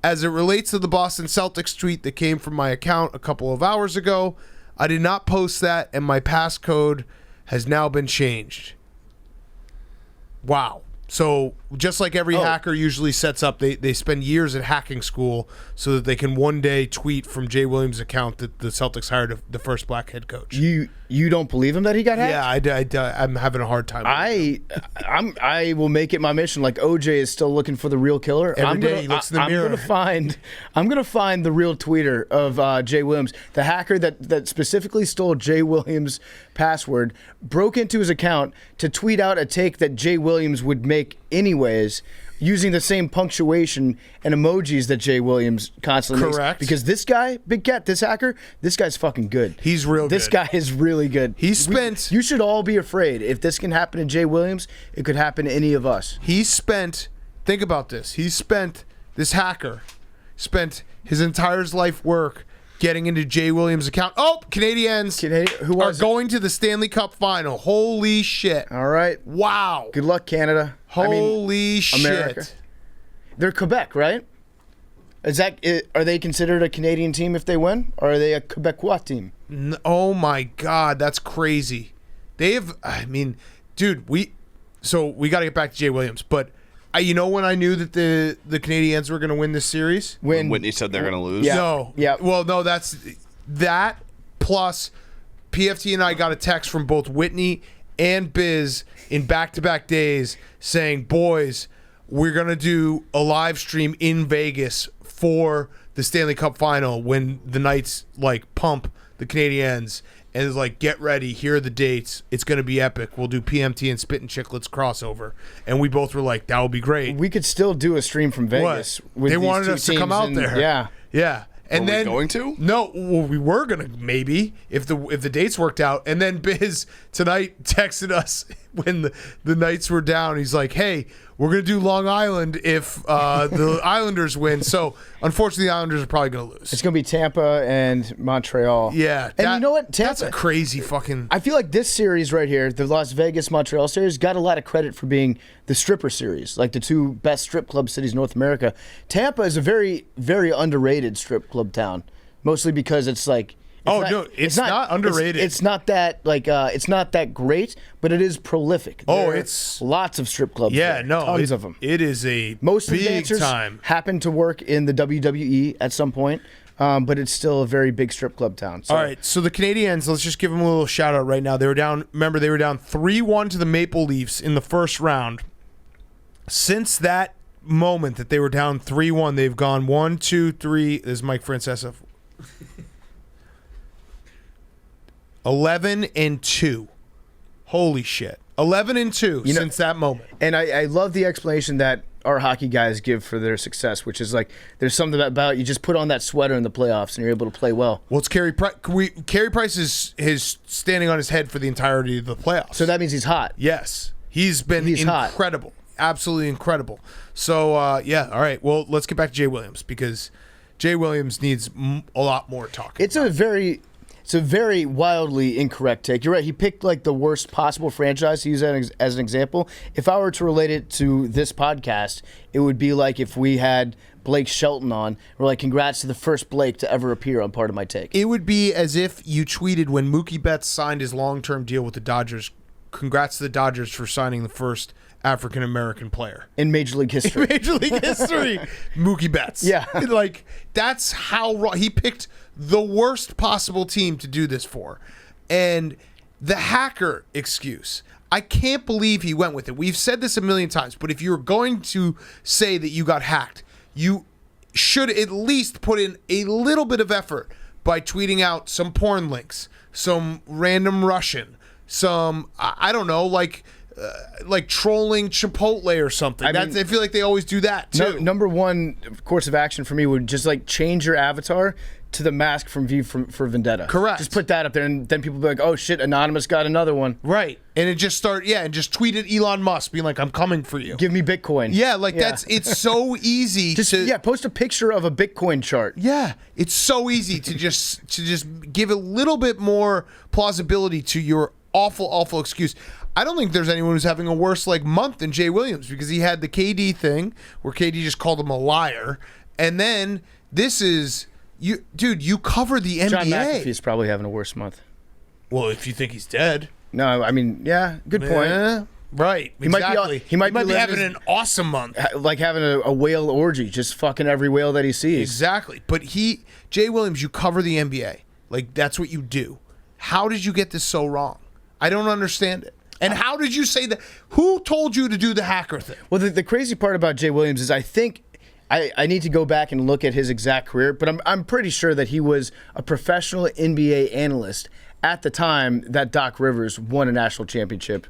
as it relates to the Boston Celtics tweet that came from my account a couple of hours ago, I did not post that and my passcode has now been changed. Wow. So just like every hacker usually sets up, they spend years at hacking school so that they can one day tweet from Jay Williams' account that the Celtics hired the first black head coach. You don't believe him that he got hacked? Yeah, I'm having a hard time. I will make it my mission. Like OJ is still looking for the real killer. Every day he looks in the mirror. I'm gonna find the real tweeter of Jay Williams, the hacker that specifically stole Jay Williams' password, broke into his account to tweet out a take that Jay Williams would make anyways, using the same punctuation and emojis that Jay Williams constantly makes. Correct. Because this guy, Big Cat, this hacker, this guy's fucking good. He's real good. This guy is really good. You should Think about this. This hacker spent his entire life work getting into Jay Williams' account. Oh, Canadians are going to the Stanley Cup final. Holy shit. All right. Wow. Good luck, Canada. Holy shit. America. They're Quebec, right? Are they considered a Canadian team if they win? Or are they a Quebecois team? Oh my God, that's crazy. Dude, we got to get back to Jay Williams, but when I knew that the Canadians were going to win this series? When Whitney said they're going to lose? Yeah. No. Yeah. Well, no, that's that plus PFT and I got a text from both Whitney and Biz in back-to-back days saying, boys, we're going to do a live stream in Vegas for the Stanley Cup final when the Knights pump the Canadiens. And it's like, get ready. Here are the dates. It's going to be epic. We'll do PMT and Spit and Chicklets crossover. And we both were like, that would be great. We could still do a stream from Vegas. What? They wanted us to come out there. Yeah. Yeah. And Were we then going to? No, well, we were gonna maybe if the dates worked out. And then Biz tonight texted us when the Knights were down. He's like, "Hey, we're gonna do Long Island if the Islanders win." So unfortunately, the Islanders are probably gonna lose. It's going to be Tampa and Montreal. Yeah, And you know what? That's a crazy fucking. I feel like this series right here, the Las Vegas-Montreal series, got a lot of credit for being the stripper series, like the two best strip club cities in North America. Tampa is a very, very underrated strip club town, mostly because it's like... It's not underrated. It's not that it's not that great, but it is prolific. It's lots of strip clubs. Yeah, there, tons of them. It is a most big of the dancers time. happen to work in the WWE at some point. But it's still a very big strip club town. So. All right, so the Canadiens, let's just give them a little shout out right now. They were down 3-1 to the Maple Leafs in the first round. Since that moment that they were down 3-1, they've gone 1, 2, 3. This is Mike Francesa. 11-2. Holy shit. 11-2 since that moment. And I love the explanation that our hockey guys give for their success, which is like there's something about you just put on that sweater in the playoffs and you're able to play well. Well, it's Carey Price. Carey Price is standing on his head for the entirety of the playoffs. So that means he's hot. Yes. He's been incredible. Hot. Absolutely incredible. So, all right. Well, let's get back to Jay Williams because Jay Williams needs a lot more talking. It's a very wildly incorrect take. You're right. He picked like the worst possible franchise to use as an example. If I were to relate it to this podcast, it would be like if we had Blake Shelton on. We're like, congrats to the first Blake to ever appear on Part of My Take. It would be as if you tweeted when Mookie Betts signed his long-term deal with the Dodgers, congrats to the Dodgers for signing the first African-American player. In Major League history. Major League history. Mookie Betts. Yeah. Like, that's how wrong. He picked the worst possible team to do this for. And the hacker excuse, I can't believe he went with it. We've said this a million times, but if you're going to say that you got hacked, you should at least put in a little bit of effort by tweeting out some porn links, some random Russian, some, I don't know, like trolling Chipotle or something. I feel like they always do that too. Number one course of action for me would just like change your avatar to the mask from V for Vendetta. Correct. Just put that up there, and then people be like, "Oh shit, Anonymous got another one." Right, and it just and just tweet at Elon Musk, being like, "I'm coming for you. Give me Bitcoin." Yeah, it's so easy. Post a picture of a Bitcoin chart. Yeah, it's so easy to just give a little bit more plausibility to your awful excuse. I don't think there's anyone who's having a worse month than Jay Williams because he had the KD thing where KD just called him a liar, and then this is you cover the NBA. John McAfee's probably having a worse month. Well, if you think he's dead. No, I mean, yeah, good point. Yeah, right, exactly. He might be having an awesome month. Like having a whale orgy, just fucking every whale that he sees. Exactly. But Jay Williams, you cover the NBA. Like, that's what you do. How did you get this so wrong? I don't understand it. And how did you say that? Who told you to do the hacker thing? Well, the crazy part about Jay Williams is I think I need to go back and look at his exact career, but I'm pretty sure that he was a professional NBA analyst at the time that Doc Rivers won a national championship.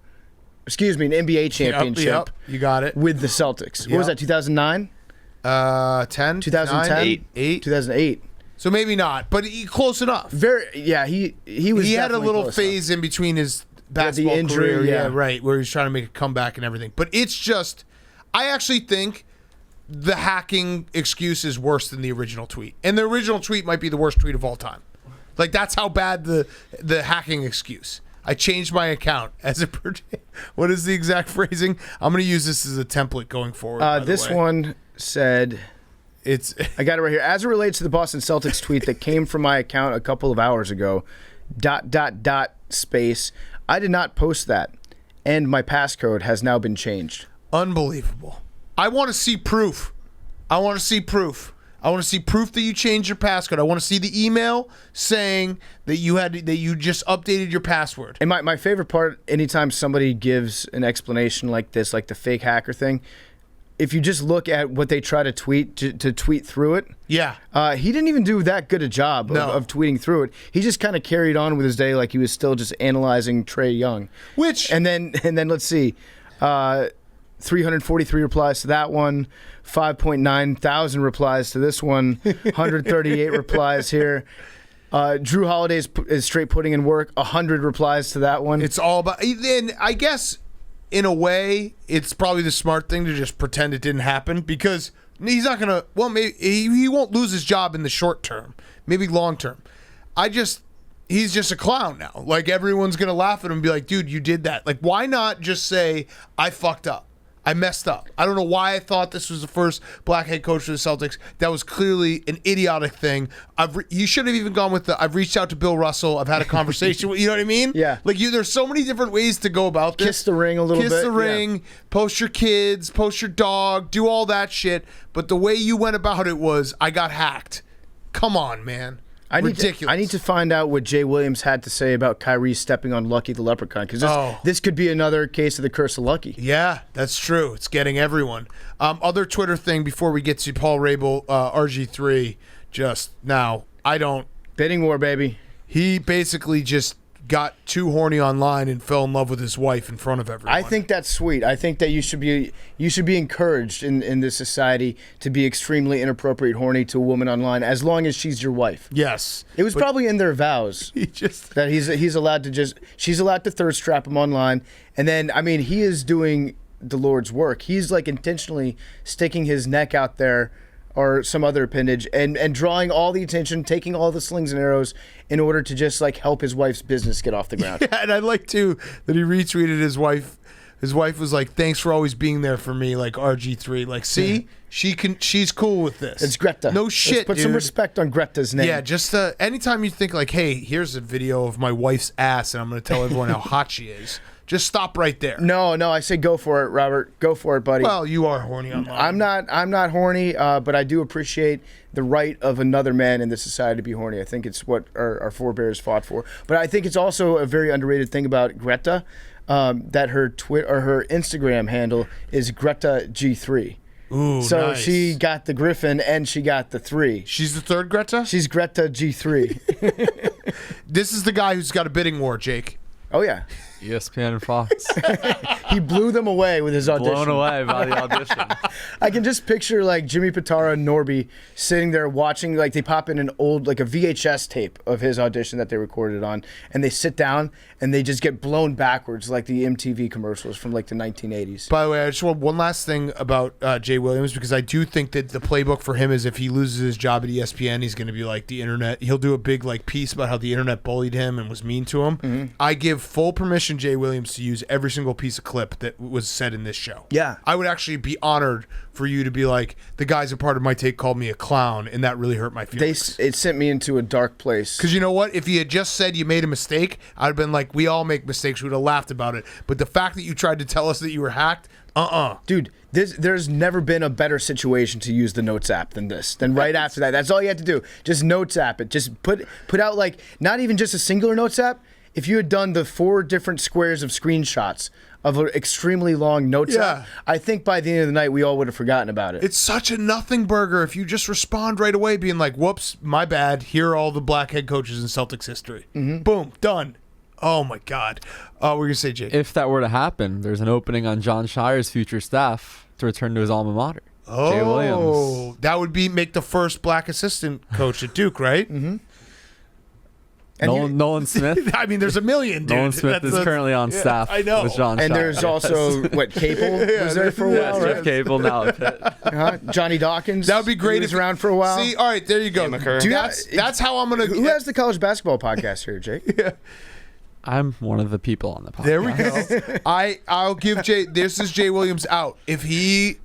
Excuse me, an NBA championship. Yep, you got it. With the Celtics. What was that, 2009? 10? 2010? 8? 2008. So maybe not, but close enough. He was. He had a little phase in between his basketball the injury, career, yeah, right, where he's trying to make a comeback and everything. But it's just, I actually think the hacking excuse is worse than the original tweet, and the original tweet might be the worst tweet of all time. Like, that's how bad the hacking excuse. I changed my account as it pertains. What is the exact phrasing? I'm going to use this as a template going forward. This one said, I got it right here. As it relates to the Boston Celtics tweet that came from my account a couple of hours ago, ... space. I did not post that, and my passcode has now been changed. Unbelievable. I want to see proof. I want to see proof that you changed your passcode. I want to see the email saying that you just updated your password. And my favorite part, anytime somebody gives an explanation like this, like the fake hacker thing, if you just look at what they try to tweet to tweet through it, yeah, he didn't even do that good a job of tweeting through it. He just kind of carried on with his day like he was still just analyzing Trae Young. And then let's see, 343 replies to that one, 5.9 thousand replies to this one, 138 replies here. Drew Holiday is straight putting in work, 100 replies to that one. It's all about. And I guess, in a way, it's probably the smart thing to just pretend it didn't happen because he's not gonna. Well, maybe he won't lose his job in the short term, maybe long term. He's just a clown now. Like, everyone's gonna laugh at him and be like, "Dude, you did that." Like, why not just say, "I fucked up. I messed up. I don't know why I thought this was the first black head coach for the Celtics. That was clearly an idiotic thing. You should have even gone with I've reached out to Bill Russell. I've had a conversation with, you know what I mean? Yeah. Like, there's so many different ways to go about this. Kiss the ring a little bit. Kiss the ring, yeah. Post your kids, post your dog, do all that shit. But the way you went about it was, I got hacked. Come on, man. Ridiculous. I need to find out what Jay Williams had to say about Kyrie stepping on Lucky the Leprechaun, because this could be another case of the curse of Lucky. Yeah, that's true. It's getting everyone. Other Twitter thing before we get to Paul Rabil, RG3, just now, Bidding war, baby. He basically just got too horny online and fell in love with his wife in front of everyone. I think that's sweet. I think that you should be encouraged in this society to be extremely inappropriate horny to a woman online as long as she's your wife. Yes. It was probably in their vows that she's allowed to thirst trap him online. And then, I mean, he is doing the Lord's work. He's like intentionally sticking his neck out there or some other appendage and drawing all the attention, taking all the slings and arrows in order to just like help his wife's business get off the ground. Yeah, and I like too that he retweeted his wife. His wife was like, "Thanks for always being there for me," like RG3. Like, see, she's cool with this. It's Greta. No shit, Let's put dude. some respect on Greta's name. Yeah, just anytime you think like, "Hey, here's a video of my wife's ass," and I'm going to tell everyone how hot she is. Just stop right there. No, I say go for it, Robert. Go for it, buddy. Well, you are horny online. I'm not horny, but I do appreciate the right of another man in this society to be horny. I think it's what our forebears fought for. But I think it's also a very underrated thing about Greta, that her her Instagram handle is Greta G3. Ooh, so nice. She got the Griffin and she got the 3. She's the third Greta? She's Greta G3. This is the guy who's got a bidding war, Jake. Oh, yeah. ESPN and Fox. He blew them away with his audition. Blown away by the audition. I can just picture like Jimmy Pitara and Norby sitting there watching, like they pop in an old, like a VHS tape of his audition that they recorded on, and they sit down and they just get blown backwards like the MTV commercials from like the 1980s. By the way, I just want one last thing about Jay Williams, because I do think that the playbook for him is if he loses his job at ESPN, he's going to be like the internet. He'll do a big like piece about how the internet bullied him and was mean to him. Mm-hmm. I give full permission, Jay Williams, to use every single piece of clip that was said in this show. Yeah. I would actually be honored for you to be like, the guys a part of my take called me a clown, and that really hurt my feelings. It sent me into a dark place. Because you know what? If you had just said you made a mistake, I'd have been like, we all make mistakes. We would have laughed about it. But the fact that you tried to tell us that you were hacked, Dude, there's never been a better situation to use the Notes app than this. Then right after that, that's all you had to do. Just Notes app it. Just put out like, not even just a singular Notes app. If you had done the 4 different squares of screenshots of an extremely long Notes app, I think by the end of the night, we all would have forgotten about it. It's such a nothing burger if you just respond right away being like, whoops, my bad. Here are all the black head coaches in Celtics history. Mm-hmm. Boom, done. Oh, my God. What were you going to say, Jake? If that were to happen, there's an opening on John Shire's future staff to return to his alma mater. Jay Williams. That would make the first black assistant coach at Duke, right? Mm-hmm. Nolan Smith. I mean, there's a million, dude. Nolan Smith is currently on staff. I know. With John Shire. And there's also, Capel was there for a while, Jeff right? Cable now at Pitt. Johnny Dawkins. That would be great. He was around for a while. See, all right, there you go. That's how I'm going to... Who has the college basketball podcast here, Jake? Yeah. I'm one of the people on the podcast. There we go. I'll give Jay... This is Jay Williams out. If he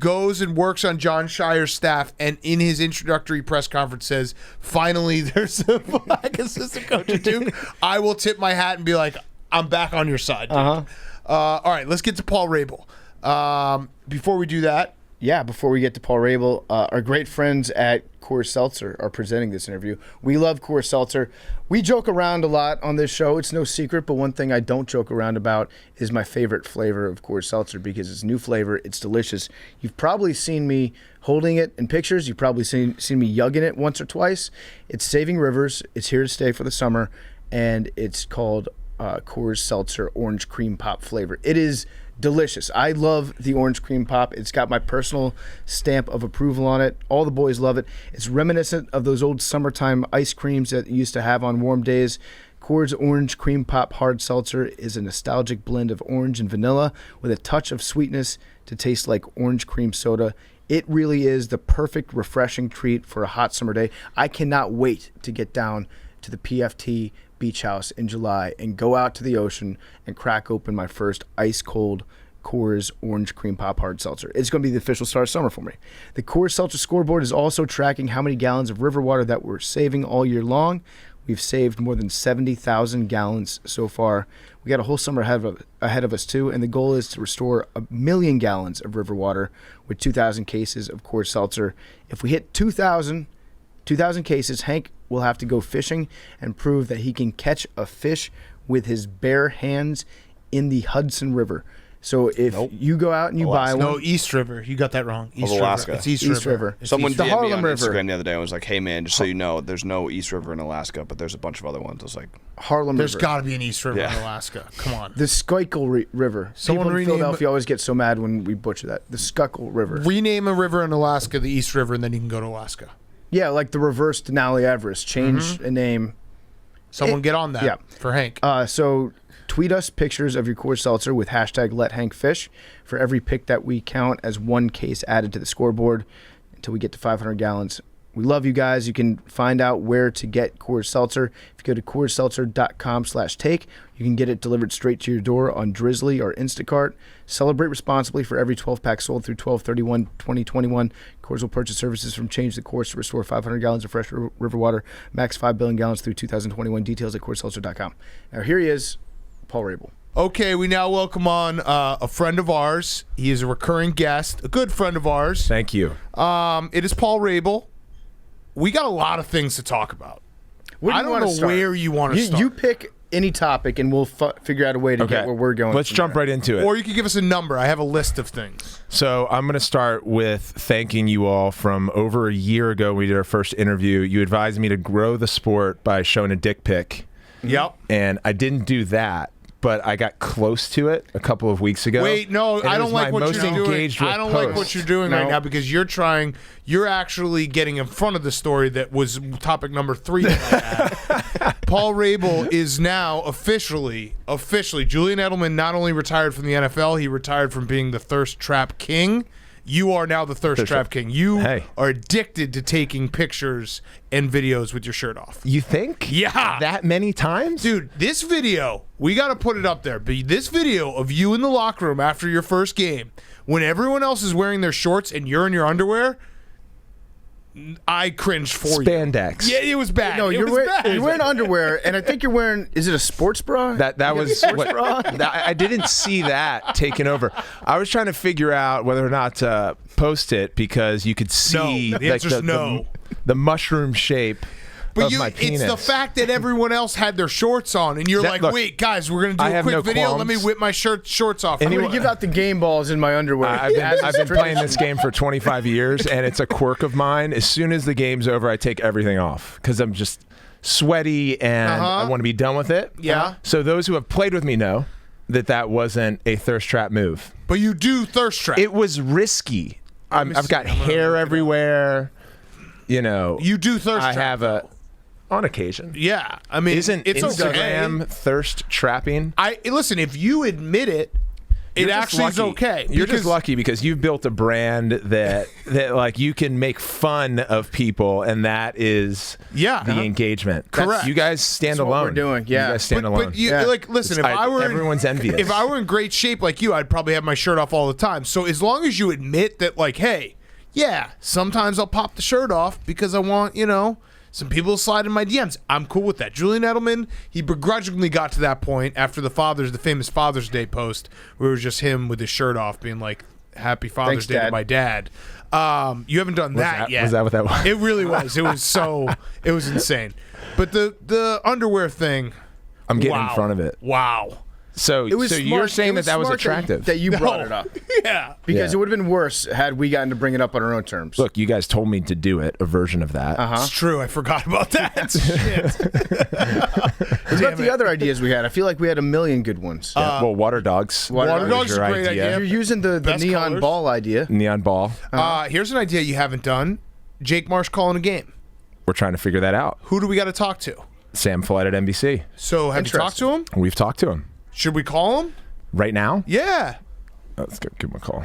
goes and works on John Shire's staff and in his introductory press conference says, finally there's a black assistant coach at Duke, I will tip my hat and be like, I'm back on your side, dude. All right, let's get to Paul Rabil. Before we do that... Yeah, before we get to Paul Rabil, our great friends at Coors Seltzer are presenting this interview. We love Coors Seltzer. We joke around a lot on this show. It's no secret, but one thing I don't joke around about is my favorite flavor of Coors Seltzer, because it's a new flavor. It's delicious. You've probably seen me holding it in pictures. You've probably seen me yugging it once or twice. It's Saving Rivers. It's here to stay for the summer, and it's called Coors Seltzer Orange Cream Pop flavor. It is delicious. I love the Orange Cream Pop. It's got my personal stamp of approval on it. All the boys love it. It's reminiscent of those old summertime ice creams that you used to have on warm days. Coors Orange Cream Pop Hard Seltzer is a nostalgic blend of orange and vanilla with a touch of sweetness to taste like orange cream soda. It really is the perfect refreshing treat for a hot summer day. I cannot wait to get down to the PFT Beach House in July and go out to the ocean and crack open my first ice cold Coors Orange Cream Pop Hard Seltzer. It's going to be the official start of summer for me. The Coors Seltzer scoreboard is also tracking how many gallons of river water that we're saving all year long. We've saved more than 70,000 gallons so far. We got a whole summer ahead of us too, and the goal is to restore 1 million gallons of river water with 2,000 cases of Coors Seltzer. If we hit 2,000 cases, Hank will have to go fishing and prove that he can catch a fish with his bare hands in the Hudson River. So if you go out and you buy one... No, East River. You got that wrong. East Alaska. River. It's East River. It's Someone East DM'd me Harlem on River. Instagram the other day and was like, hey, man, just so you know, there's no East River in Alaska, but there's a bunch of other ones. I was like... Harlem There's River. got to be an East River Yeah. in Alaska. Come on. The Schuylkill River. Someone People in rename Philadelphia always get so mad when we butcher that. The Schuylkill River. Rename a river in Alaska the East River, and then you can go to Alaska. Yeah, like the reverse Denali Everest. Change a name. Someone get on that yeah. for Hank. So tweet us pictures of your Coors Seltzer with hashtag #LetHankFish. For every pick that we count as one case added to the scoreboard until we get to 500 gallons. We love you guys. You can find out where to get Coors Seltzer. If you go to CoorsSeltzer.com/take, you can get it delivered straight to your door on Drizzly or Instacart. Celebrate responsibly. For every 12-pack sold through 12/31/2021, Coors will purchase services from Change the Course to restore 500 gallons of fresh river water, max 5 billion gallons through 2021. Details at CoorsSeltzer.com. Now here he is, Paul Rabil. Okay, we now welcome on a friend of ours. He is a recurring guest, a good friend of ours. Thank you. It is Paul Rabil. We got a lot of things to talk about. I don't know where you want to start. You pick any topic, and we'll figure out a way to get where we're going. Let's jump right into it. Or you could give us a number. I have a list of things. So I'm going to start with thanking you all. From over a year ago, we did our first interview. You advised me to grow the sport by showing a dick pic. Yep. And I didn't do that, but I got close to it a couple of weeks ago. Wait, no, And I it don't was like my what most you're doing. engaged with I don't like what post. you're doing right now because you're actually getting in front of the story that was topic number 3 that I had. Paul Rabil is now officially, Julian Edelman not only retired from the NFL, he retired from being the Thirst Trap King. You are now the Thirst Trap King. You are addicted to taking pictures and videos with your shirt off. You think? Yeah. That many times? Dude, this video, we got to put it up there. But this video of you in the locker room after your first game, when everyone else is wearing their shorts and you're in your underwear, I cringed for Spandex. you. Yeah, it was bad. No, it you're was bad. wearing underwear, and I think you're wearing. Is it a sports bra? That was what, I didn't see that taken over. I was trying to figure out whether or not to post it because you could see The answer's no. the mushroom shape. But of my penis. it's the fact that everyone else had their shorts on, and you're like, look, wait, guys, we're going to I do a have quick no video. qualms. Let me whip my shorts off. I'm Anyone- going to give out the game balls in my underwear. I've been playing this game for 25 years, and it's a quirk of mine. As soon as the game's over, I take everything off because I'm just sweaty and I want to be done with it. Yeah. So those who have played with me know that wasn't a thirst trap move. But you do thirst trap. It was risky. I've got hair everywhere. You know. You do thirst I trap. have on occasion. Yeah, I mean, Isn't it's Instagram okay. thirst trapping? Listen. If you admit it, it You're just actually is lucky. okay. You're just because- lucky because you've built a brand that like you can make fun of people, and that is the engagement. Correct. You guys stand That's what alone. we're doing, yeah. You guys stand alone. But you, like, listen. If I were everyone's envious. If I were in great shape like you, I'd probably have my shirt off all the time. So as long as you admit that, like, hey, yeah, sometimes I'll pop the shirt off because I want, some people slide in my DMs. I'm cool with that. Julian Edelman, he begrudgingly got to that point after the famous Father's Day post, where it was just him with his shirt off, being like, "Happy Father's Day to my dad." You haven't done that yet. Was that what that was? It really was. It was insane. But the underwear thing, I'm getting in front of it. Wow. So It was you're smart- saying it that was smart attractive. that you brought it up. Yeah. Because Yeah. it would have been worse had we gotten to bring it up on our own terms. Look, you guys told me to do it, a version of that. Uh-huh. It's true. I forgot about that. Shit. What about the other ideas we had? I feel like we had a million good ones. Yeah, well, water dogs. Water was dogs is a your great idea. You're using the Best neon colors. ball idea. Neon ball. Here's an idea you haven't done. Jake Marsh calling a game. We're trying to figure that out. Who do we got to talk to? Sam Floyd at NBC. So have you talked to him? We've talked to him. Should we call him? Right now? Yeah. Let's go give him a call.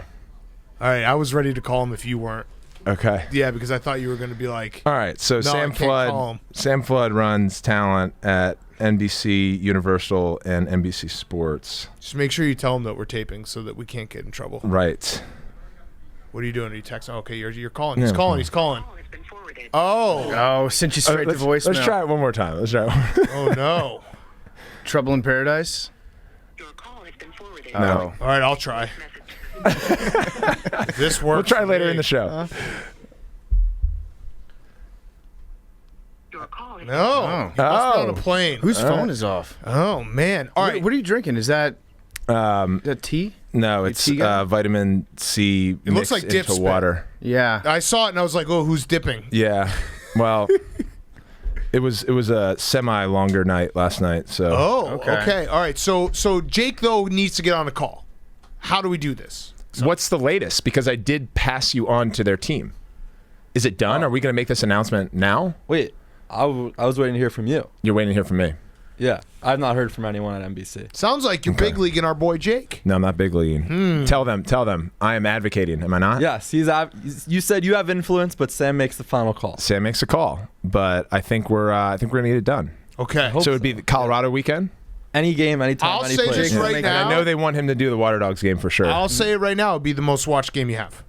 All right. I was ready to call him if you weren't. Okay. Yeah, because I thought you were going to be like, All right. So I Sam can't call him. Flood. Sam Flood runs talent at NBC Universal and NBC Sports. just make sure you tell him that we're taping so that we can't get in trouble. Right. What are you doing? Are you texting? Okay, you're calling. He's Yeah, calling. okay. He's calling. Oh. Oh, sent you straight to voicemail. Let's try it one more time. Let's try it. Oh, no. Trouble in Paradise? Your call has been forwarded. No. All right, I'll try. This works. We'll try for later me. in the show. Your call is No. He must be on a plane. Whose phone is off? Oh, man. All right. What are you drinking? Is that tea? No, it's tea guy? vitamin C It looks mixed like dip into spit. water. Yeah. I saw it and I was like, oh, who's dipping? Yeah. Well, it was a semi longer night last night. So Oh, Okay. okay. All right. So Jake, though, needs to get on a call. How do we do this? what's the latest? Because I did pass you on to their team. Is it done? Are we going to make this announcement now? Wait, I was waiting to hear from you. You're waiting to hear from me. Yeah, I've not heard from anyone at NBC. Sounds like you're big leaguing our boy Jake. No, I'm not big leaguing. Tell them. I am advocating. Am I not? Yes, you said you have influence, but Sam makes the final call. Sam makes a call, but I think we're gonna get it done. Okay. So it'd be the Colorado weekend. Any game, anytime, I'll any say place. this right And now. I know they want him to do the Water Dogs game for sure. I'll say it right now. It'd be the most watched game you have.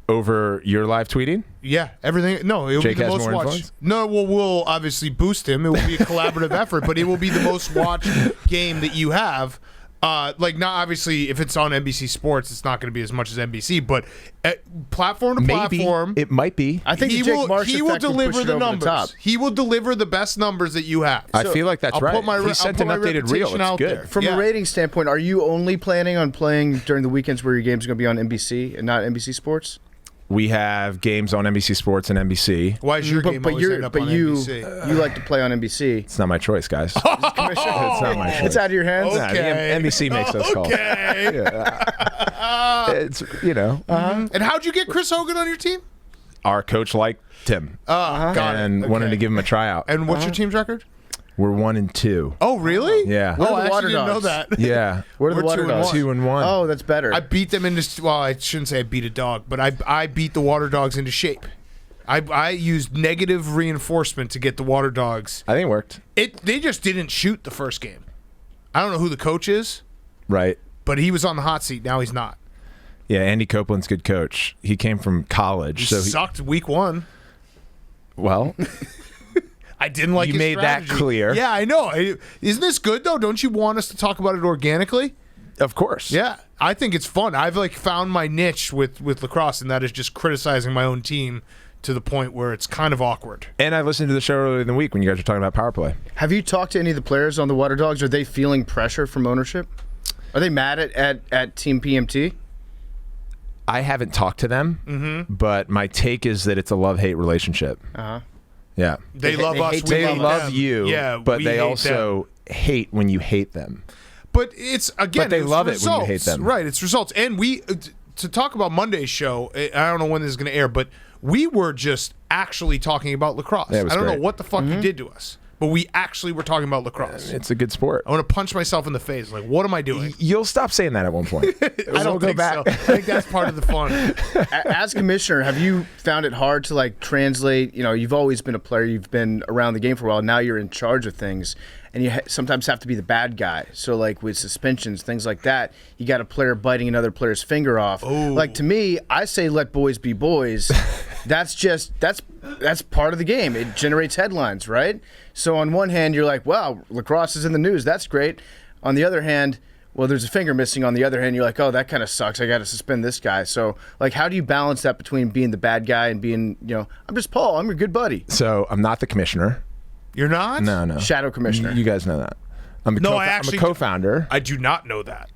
Over your live tweeting. Yeah, everything. No, it will Jake be the has most more watched. influence? No, we'll obviously boost him. It will be a collaborative effort, but it will be the most watched game that you have. Like, not obviously, if it's on NBC Sports, it's not going to be as much as NBC, but platform to Maybe platform, it might be. I think he the Jake will Marsh he will effect push deliver it the over numbers. top. He will deliver the best numbers that you have. I feel like that's I'll right. put my He sent an updated reel. reputation It's out good. there. From Yeah. a rating standpoint, are you only planning on playing during the weekends where your games are going to be on NBC and not NBC Sports? We have games on NBC Sports and NBC. Why is your game always end up on NBC? you like to play on NBC. It's not my choice, guys. Commissioner. It's not my choice. It's out of your hands. Nah, the NBC makes those calls. Okay. It's And how'd you get Chris Hogan on your team? our coach liked him Got and it. wanted Okay. to give him a tryout. And what's your team's record? We're 1-2. Oh, really? Yeah. Where Oh, are I the Water actually didn't know Dogs? that. Yeah. Where are the We're Water 2-1. Dogs? 2-1. Oh, that's better. I beat them into. Well, I shouldn't say I beat a dog, but I beat the Water Dogs into shape. I used negative reinforcement to get the Water Dogs. I think it worked. They just didn't shoot the first game. I don't know who the coach is, Right. but he was on the hot seat. Now he's not. Yeah, Andy Copeland's a good coach. He came from college. He so sucked week one. well, I didn't like You his made that strategy. clear. Yeah, I know. Isn't this good though? Don't you want us to talk about it organically? of course. Yeah, I think it's fun. I've found my niche with lacrosse, and that is just criticizing my own team to the point where it's kind of awkward. And I listened to the show earlier in the week when you guys were talking about power play. Have you talked to any of the players on the Water Dogs? Are they feeling pressure from ownership? Are they mad at Team PMT? I haven't talked to them, but my take is that it's a love-hate relationship. Uh-huh. Yeah. They They love us. hate We They love love them. you, Yeah, but we they hate also them. hate when you hate them. But it's again. But they it's love it when you results. hate them. Right? It's results. And we to talk about Monday's show. I don't know when this is going to air, but we were just actually talking about lacrosse. Yeah, it was I don't know great. what the fuck you did to us, but we actually were talking about lacrosse. It's a good sport. I want to punch myself in the face. Like, what am I doing? You'll stop saying that at one point. I don't think so. I think that's part of the fun. As commissioner, have you found it hard to translate? You've always been a player. You've been around the game for a while. Now you're in charge of things, and you sometimes have to be the bad guy. So with suspensions, things like that, you got a player biting another player's finger off. To me, I say let boys be boys. That's part of the game. It generates headlines, right? So on one hand, you're like, wow, lacrosse is in the news. That's great. On the other hand, well, there's a finger missing. On the other hand, you're like, oh, that kind of sucks. I got to suspend this guy. So, how do you balance that between being the bad guy and being, I'm just Paul. I'm your good buddy. So I'm not the commissioner. You're not? No. Shadow commissioner. You guys know that. I'm I a co-founder. I do not know that.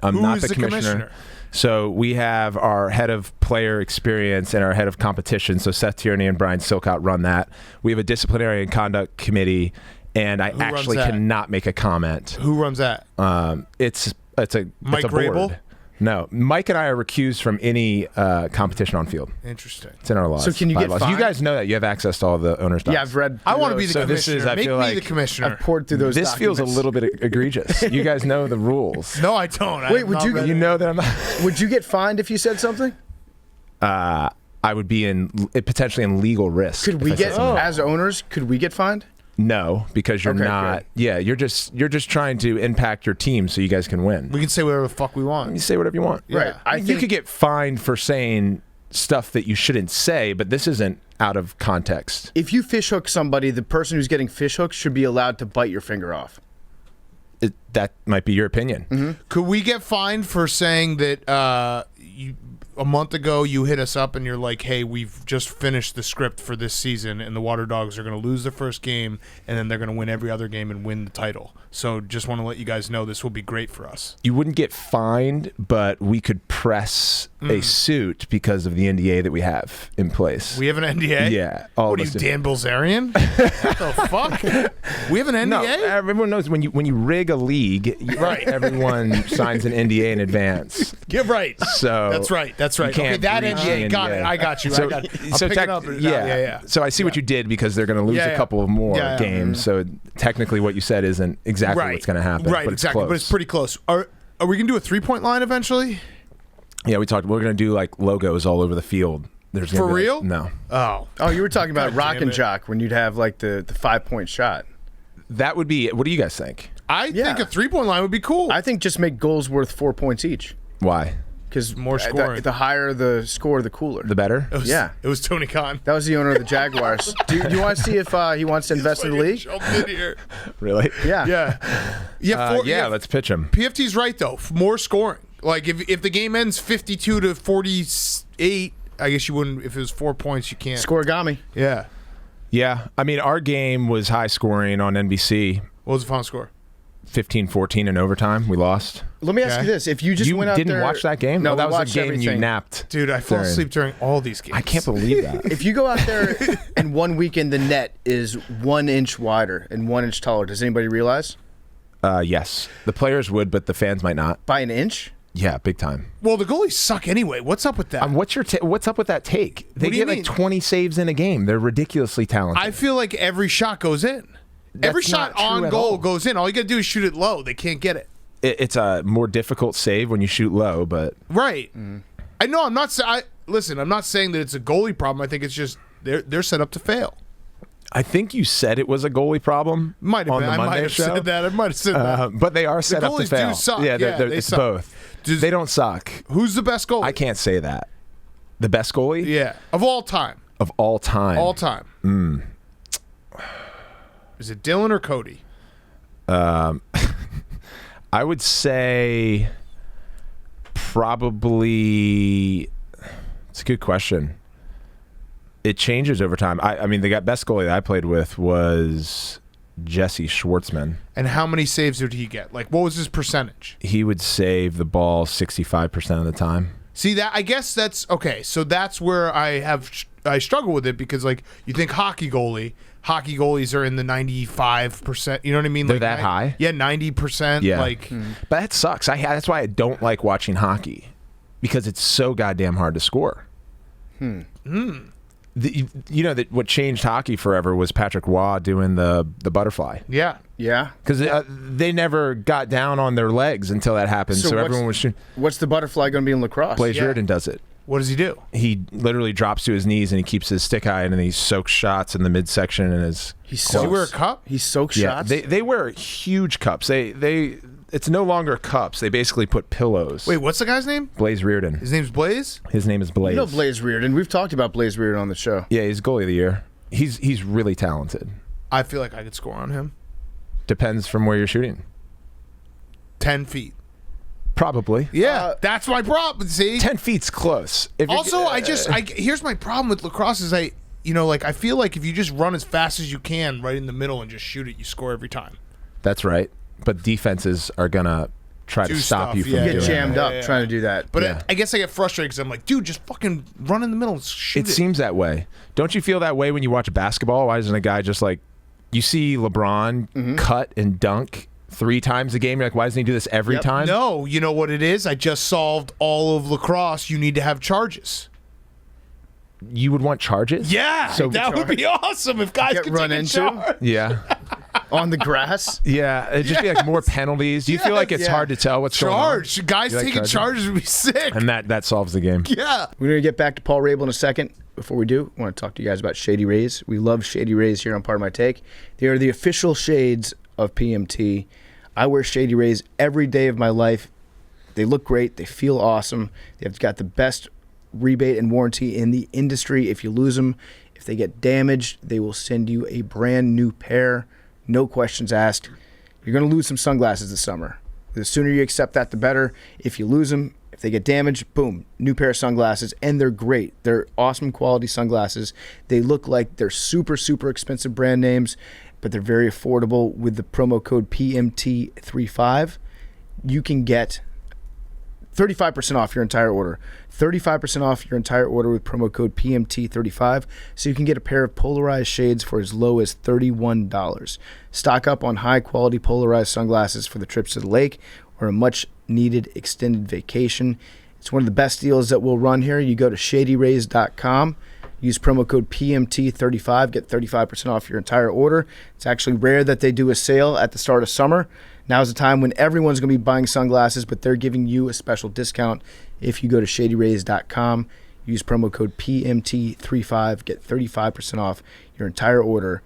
I'm Who not is the commissioner. So we have our head of player experience and our head of competition. So Seth Tierney and Brian Silcott run that. We have a disciplinary and conduct committee, and I actually cannot make a comment. Who runs that? It's a Mike it's a board. Rabil? No, Mike and I are recused from any competition on field. Interesting. It's in our laws. So can you get bylaws. fined? You guys know that you have access to all the owners' docs. Yeah, I've read. I want to be the So this commissioner. is, I Make feel me like- the commissioner. I've poured through those. This feels a documents. little bit egregious. You guys know the rules. No, I don't. Wait, would you- You know that I'm not. Would you get fined if you said something? I would be potentially in legal risk. Could if we I said get something. as owners? Could we get fined? No, because you're Okay, not. good. Yeah, you're just trying to impact your team so you guys can win. We can say whatever the fuck we You want. say whatever you want. Yeah. Right. You could get fined for saying stuff that you shouldn't say, but this isn't out of context. If you fishhook somebody, the person who's getting fishhooked should be allowed to bite your finger off. That might be your opinion. Mm-hmm. Could we get fined for saying that a month ago you hit us up and you're like, hey, we've just finished the script for this season and the Water Dogs are going to lose their first game and then they're going to win every other game and win the title. So just want to let you guys know this will be great for us. You wouldn't get fined, but we could press a suit because of the NDA that we have in place. We have an NDA? Yeah. All What are of you, us do. Dan Bilzerian? What the fuck? We have an NDA? No, everyone knows when you rig a league, Right. everyone signs an NDA in advance. You're right. So That's right. That's right. you can't Okay, that breach NDA. the Got it. NDA. I got you. So, I got it. I'm so picking up. Yeah. So I see what you did because they're going to lose Yeah, a yeah. couple of more Yeah, yeah. games. So technically, what you said isn't exactly what's going to happen. Right, but exactly. It's close. But it's pretty close. Are we going to do a 3-point line eventually? Yeah, we talked. We're going to do like logos all over the field. There's gonna For be, like- real? No. Oh. Oh, you were talking about God rock damn and it. jock when you'd have like the 5-point shot. That would be. What do you guys think? I think a 3-point line would be cool. I think just make goals worth 4 points each. Why? Because More scoring. The higher the score, the cooler. The better? Yeah. It was Tony Khan. That was the owner of the Jaguars. Do you want to see if he wants to invest in the league? Jumped in here. Really? Yeah. Yeah. Yeah, let's pitch him. PFT's right though. More scoring. Like if the game ends 52-48, I guess you wouldn't. If it was 4 points, you can't. Scoregami. Yeah. Yeah. I mean, our game was high scoring on NBC. What was the final score? 15-14 in overtime. We lost. Let me ask Okay. you this: if you just You went out didn't there, watch that game? No, that we was watched a game you everything. napped. Dude, I fall during. asleep during all these games. I can't believe that. If you go out there and 1 weekend the net is 1 inch wider and 1 inch taller, does anybody realize? Yes. The players would, but the fans might not. By an inch? Yeah, big time. Well, the goalies suck anyway. What's up with that? What's up with that take? They do you get like mean? 20 saves in a game. They're ridiculously talented. I feel like every shot goes in. Every That's shot not true on at goal all. goes in. All you got to do is shoot it low. They can't get it. It's a more difficult save when you shoot low, but Right. I know. I'm not. Listen. I'm not saying that it's a goalie problem. I think it's just they're set up to fail. I think you said it was a goalie problem. Might have on been. the I might Monday have show. said that. I might have said that. But they are set up to goalies fail. do suck. Yeah, Yeah, they it's suck. both. They don't suck. Who's the best goalie? I can't say that. The best goalie Yeah, of all time. of all time. All time. Is it Dylan or Cody? I would say probably. It's a good question. It changes over time. I mean, the best goalie that I played with was Jesse Schwartzman. And how many saves did he get? Like, what was his percentage? He would save the ball 65% of the time. See that? I guess that's okay. So that's where I struggle with it because like you think hockey goalies are in the 95%. You know what I mean? They're like that high? Yeah, 90%. Yeah. Like But that sucks. That's why I don't like watching hockey because it's so goddamn hard to score. That what changed hockey forever was Patrick Waugh doing the butterfly. yeah. Yeah. Because they never got down on their legs until that happened. So what's- everyone was shooting. What's the butterfly going to be in lacrosse? Blaze Yeah. Reardon does it. What does he do? He literally drops to his knees and he keeps his stick high and then he soaks shots in the midsection and his. He Does he soaks. wear a cup? He soaks Yeah, shots. they wear huge cups. It's no longer cups. They basically put pillows. Wait, what's the guy's name? Blaze Reardon. His name's Blaze? His name is Blaze. You know Blaze Reardon. We've talked about Blaze Reardon on the show. Yeah, he's goalie of the year. He's really talented. I feel like I could score on him. Depends from where you're shooting. 10 feet. Probably. Yeah, that's my problem. See? 10 feet's close. If you're- Also, here's my problem with lacrosse is I feel like if you just run as fast as you can right in the middle and just shoot it, you score every time. That's right. but defenses are gonna try to stop you from get doing jammed that. up trying to do that. But I guess I get frustrated because I'm like, dude, just fucking run in the middle and shoot it. It seems that way. Don't you feel that way when you watch basketball? Why doesn't a guy just like, you see LeBron cut and dunk 3 times a game? You're like, why doesn't he do this every time? No, you know what it is? I just solved all of lacrosse. You need to have charges. You would want charges? Yeah, So that would be awesome if guys Get could run take a into? charge. Yeah. On the grass. Yeah. It'd just be like more penalties. Do you feel like it's hard to tell what's going on? Charge. Guys You like taking charging? charges would be sick. And that solves the game. Yeah. We're going to get back to Paul Rabil in a second. Before we do, I want to talk to you guys about Shady Rays. We love Shady Rays here on Part of My Take. They are the official shades of PMT. I wear Shady Rays every day of my life. They look great. They feel awesome. They've got the best rebate and warranty in the industry. If you lose them, if they get damaged, they will send you a brand new pair. No questions asked. You're going to lose some sunglasses this summer. The sooner you accept that, the better. If you lose them, if they get damaged, boom, new pair of sunglasses, and they're great. They're awesome quality sunglasses. They look like they're super, super expensive brand names, but they're very affordable. With the promo code PMT35, you can get 35% off your entire order. 35% off your entire order with promo code PMT35, so you can get a pair of polarized shades for as low as $31. Stock up on high-quality polarized sunglasses for the trips to the lake or a much-needed extended vacation. It's one of the best deals that we'll run here. You go to shadyrays.com, use promo code PMT35, get 35% off your entire order. It's actually rare that they do a sale at the start of summer. Now's the time when everyone's going to be buying sunglasses, but they're giving you a special discount if you go to shadyrays.com, use promo code PMT35, get 35% off your entire order.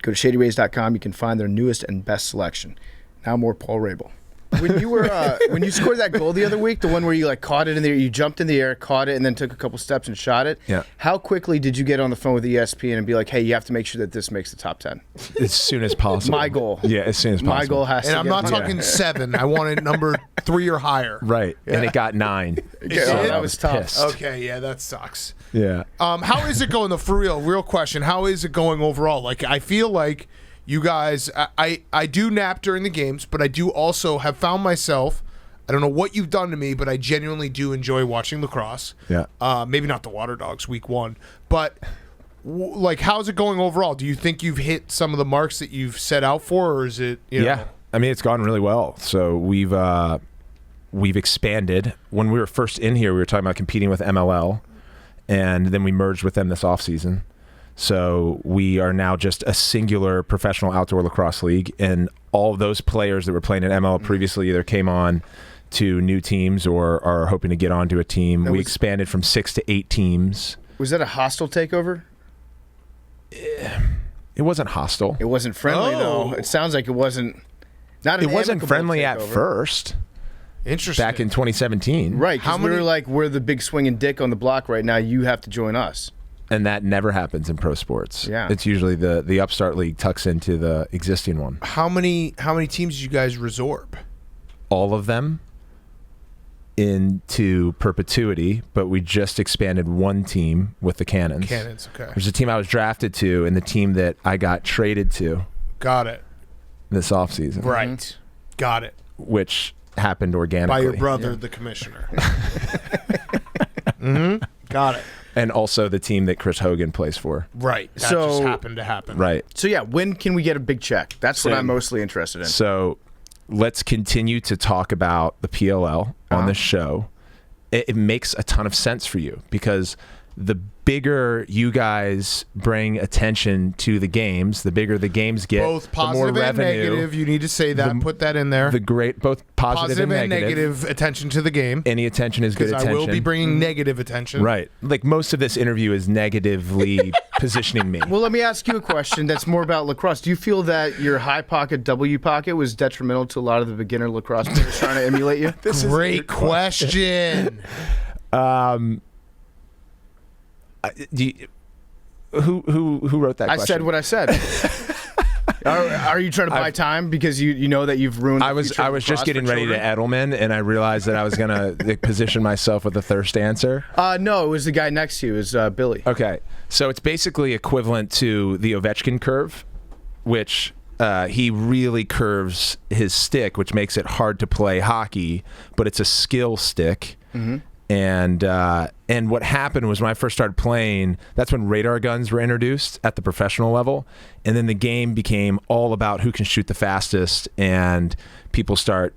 Go to shadyrays.com. You can find their newest and best selection. Now more Paul Rabil. When you were when you scored that goal the other week, the one where you like caught it in the air, you jumped in the air, caught it, and then took a couple steps and shot it. Yeah. How quickly did you get on the phone with ESPN and be like, "Hey, you have to make sure that this makes the top 10"? As soon as possible. My goal. Yeah, as soon as possible. My goal has And to. I'm get not on. talking 7. I wanted number 3 or higher. Right. And it got 9. Yeah, So that I was tough. pissed. Okay, yeah, that sucks. Yeah. How is it going, though, for real question? How is it going overall? Like, I feel like you guys, I do nap during the games, but I do also have found myself, I don't know what you've done to me, but I genuinely do enjoy watching lacrosse. Yeah. Maybe not the Water Dogs week 1, but like, how's it going overall? Do you think you've hit some of the marks that you've set out for, or is it, you know? Yeah. I mean, it's gone really well. So we've expanded. When we were first in here, we were talking about competing with MLL, and then we merged with them this offseason. So we are now just a singular professional outdoor lacrosse league, and all of those players that were playing in ML previously either came on to new teams or are hoping to get onto a team. We expanded from 6 to 8 teams. Was that a hostile takeover? It wasn't hostile. It wasn't friendly though. It sounds like it wasn't. Not an It wasn't amicable friendly at takeover. first. Interesting. Back in 2017. Right, How because we many- were like, we're the big swinging dick on the block right now. You have to join us. And that never happens in pro sports. Yeah. It's usually the upstart league tucks into the existing one. How many teams did you guys resorb? All of them into perpetuity, but we just expanded one team with the Cannons. Cannons, okay. There's a team I was drafted to and the team that I got traded to Got it. this offseason. Right. Got it. Which happened organically. By your brother, the commissioner. Got it. And also the team that Chris Hogan plays for. Right. That So- just happened to happen. Right. So yeah, when can we get a big check? That's what Same. I'm mostly interested in. So let's continue to talk about the PLL on the show. It makes a ton of sense for you because the bigger you guys bring attention to the games, the bigger the games get, Both the more positive and revenue. negative. You need to say that. Put that in there. Both positive and negative attention to the game. Any attention is good Because attention. I will be bringing negative attention. Right. Like most of this interview is negatively positioning me. Well, let me ask you a question that's more about lacrosse. Do you feel that your high pocket W pocket was detrimental to a lot of the beginner lacrosse players trying to emulate you? Great question. Who wrote that I question? said what I said. Are you trying to buy time because you know that you've ruined? I was just getting ready to Edelman, and I realized that I was gonna position myself with a thirst answer. No, it was the guy next to you. It was Billy. Okay, so it's basically equivalent to the Ovechkin curve, which he really curves his stick, which makes it hard to play hockey, but it's a skill stick. Mm-hmm. And what happened was when I first started playing, that's when radar guns were introduced at the professional level, and then the game became all about who can shoot the fastest, and people start,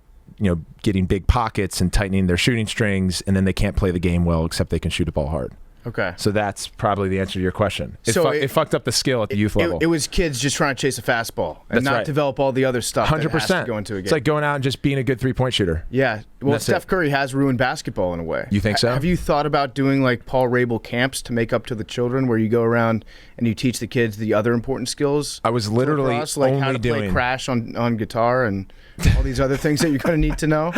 getting big pockets and tightening their shooting strings, and then they can't play the game well except they can shoot a ball hard. Okay. So that's probably the answer to your question. It fucked up the skill at the youth level. It was kids just trying to chase a fastball and That's not right. develop all the other stuff 100%. that has to go into a game. It's like going out and just being a good three-point shooter. Yeah. Well, That's Steph it. Curry has ruined basketball in a way. You think so? Have you thought about doing like Paul Rabil camps to make up to the children, where you go around and you teach the kids the other important skills? I was literally lacrosse, like only how to play doing Crash on guitar and all these other things that you're going to need to know.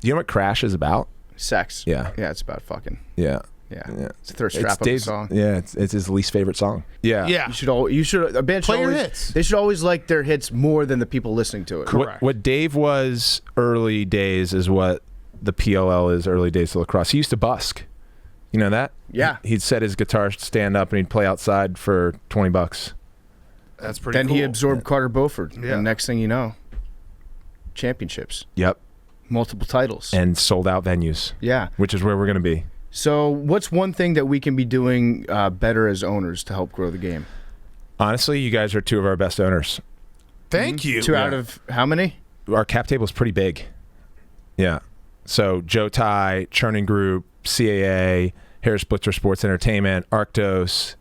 You know what Crash is about? Sex. Yeah. Yeah, it's about fucking. Yeah. Yeah. Yeah. It's a thirst trap of a song. Yeah, it's his least favorite song. Yeah. Yeah. You should a band should Play your always, hits. They should always like their hits more than the people listening to it. Correct. What Dave was early days is what the PLL is early days of lacrosse. He used to busk. You know that? Yeah. He'd set his guitar stand up and he'd play outside for $20. That's pretty Then cool. he absorbed Carter Beauford. Yeah. And next thing you know, championships, Yep. multiple titles. And sold out venues, Yeah. which is where we're going to be. So what's one thing that we can be doing better as owners to help grow the game? Honestly, you guys are two of our best owners. Thank you. Two out of how many? Our cap table is pretty big. Yeah. So Joe Tai, Churning Group, CAA, Harris Blitzer Sports Entertainment, Arctos,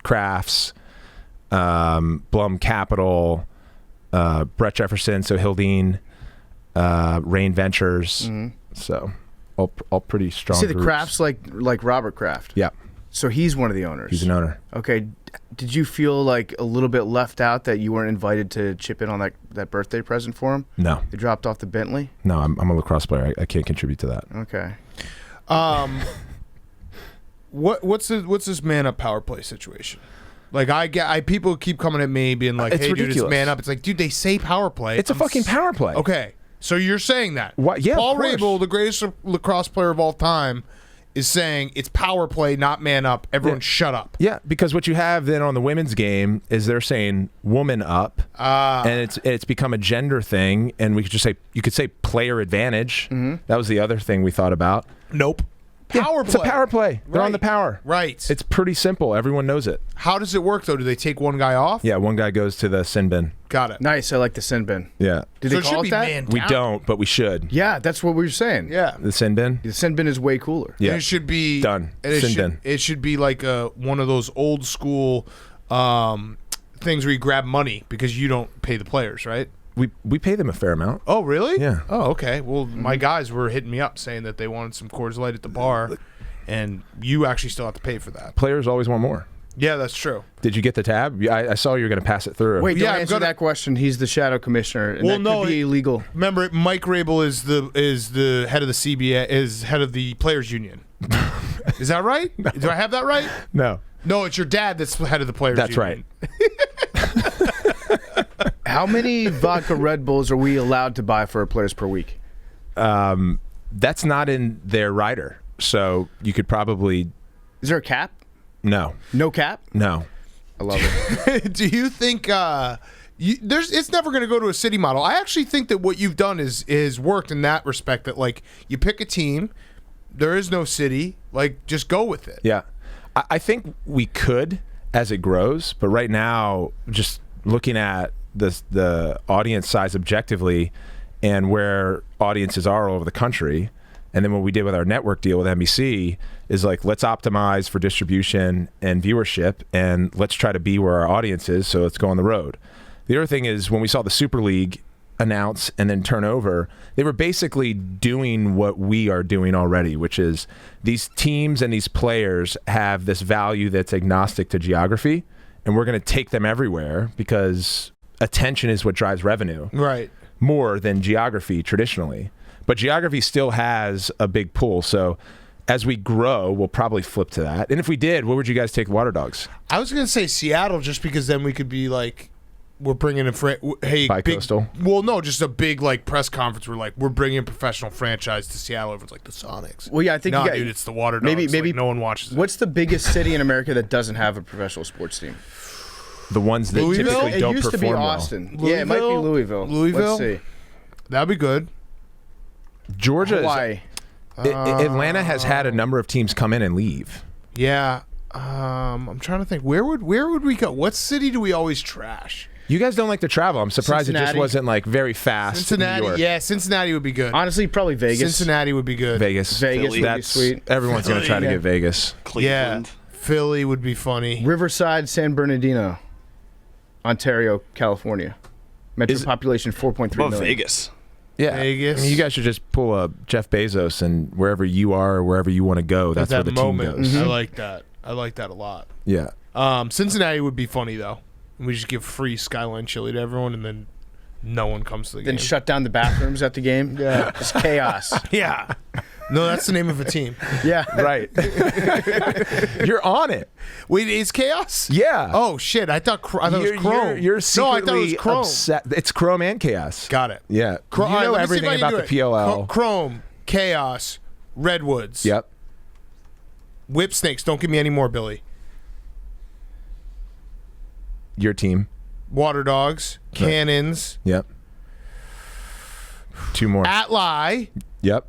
Crafts, Blum Capital, Brett Jefferson, so Hildine, Rain Ventures. So all pretty strong See the groups. Crafts like Robert Kraft. Yeah. So he's one of the owners. He's an owner. Okay. Did you feel like a little bit left out that you weren't invited to chip in on that birthday present for him? No. They dropped off the Bentley? No, I'm a lacrosse player. I can't contribute to that. Okay. What's this man up power play situation? Like people keep coming at me being like, It's "Hey, dude, it's ridiculous. man up." It's like, dude, they say power play. It's a fucking power play. Okay, so you're saying that? What? Yeah, Paul of course. Rabil, the greatest lacrosse player of all time, is saying it's power play, not man up. Everyone, shut up. Yeah, because what you have then on the women's game is they're saying woman up, and it's become a gender thing, and we could just say you could say player advantage. That was the other thing we thought about. Nope. Power play. It's a power play. They're on the power. Right. It's pretty simple. Everyone knows it. How does it work though? Do they take one guy off? Yeah, one guy goes to the sin bin. Got it. Nice. I like the sin bin. Yeah, Did So they it should call be it that? man we down. don't, but we should. Yeah, that's what we were saying. Yeah. The sin bin. The sin bin is way cooler. Yeah, And it should be Done. And it Sin should, bin. it should be like one of those old school things where you grab money because you don't pay the players, right? we pay them a fair amount. Oh, really? Yeah. Oh, okay. Well, my guys were hitting me up saying that they wanted some Coors Light at the bar, and you actually still have to pay for that. Players always want more. Yeah, that's true. Did you get the tab? I saw you were going to pass it through. Wait, Yeah, don't I'm answer gonna- that question. He's the shadow commissioner, and Well, that no, could be illegal. Remember, Mike Rabil is the head of the CBA, is head of the players union. Is that right? Do I have that right? No. No, it's your dad that's head of the players That's union. How many vodka Red Bulls are we allowed to buy for our players per week? That's not in their rider. So you could probably Is there a cap? no. No cap? No. I love it. Do you think it's never going to go to a city model? I actually think that what you've done is worked in that respect. That like you pick a team, there is no city. Like just go with it. Yeah. I think we could as it grows, but right now, just looking at the audience size objectively and where audiences are all over the country, and then what we did with our network deal with NBC is like, let's optimize for distribution and viewership, and let's try to be where our audience is, so let's go on the road. The other thing is when we saw the Super League announce and then turn over, they were basically doing what we are doing already, which is these teams and these players have this value that's agnostic to geography, and we're going to take them everywhere because attention is what drives revenue. Right. More than geography traditionally. But geography still has a big pull. So as we grow, we'll probably flip to that. And if we did, where would you guys take Water Dogs? I was going to say Seattle just because then we could be like, we're bringing a hey, Bi-coastal? Well, no, just a big like press conference. We're like, we're bringing a professional franchise to Seattle. Everyone's like the Sonics. Well, yeah, I think no, you got, dude, it's the Water Dogs. maybe like, no one watches it. What's the biggest city in America that doesn't have a professional sports team? the ones that Louisville? typically It don't used to perform be well. Austin. Yeah, it might be Louisville? Louisville. Let's see. That'd be good. Georgia, Hawaii. Atlanta has had a number of teams come in and leave. Yeah. I'm trying to think. Where would we go? What city do we always trash? You guys don't like to travel. I'm surprised it just Cincinnati. wasn't like very fast. Cincinnati. New York. Yeah, Cincinnati would be good. Honestly, probably Vegas. Cincinnati would be good. Vegas. Vegas would be That's sweet. Everyone's going to try to Yeah. get Vegas. Yeah. Cleveland. Philly would be funny. Riverside, San Bernardino, Ontario, California. Metro population 4.3 Above million. Vegas. Yeah. Vegas. I mean, you guys should just pull a Jeff Bezos and wherever you are or wherever you want to go, that's where that the moment. team goes. I like that. I like that a lot. Yeah. Cincinnati would be funny though. We just give free Skyline chili to everyone, and then no one comes to the Then game. shut down the bathrooms at the game. Yeah. It's chaos. Yeah. No, that's the name of a team. Yeah. Right. You're on it. Wait, is Chaos? Yeah. Oh shit! I thought it was Chrome. You're no, I secretly thought it was Chrome. upset. It's Chrome and Chaos. Got it. Yeah. All You right, know let me see if everything I can about do the it. PLL. Chrome, Chaos, Redwoods. Yep. Whip Snakes. Don't give me any more, Billy. Your team. Water Dogs, Cannons, Yep. Two more. Atli, Yep.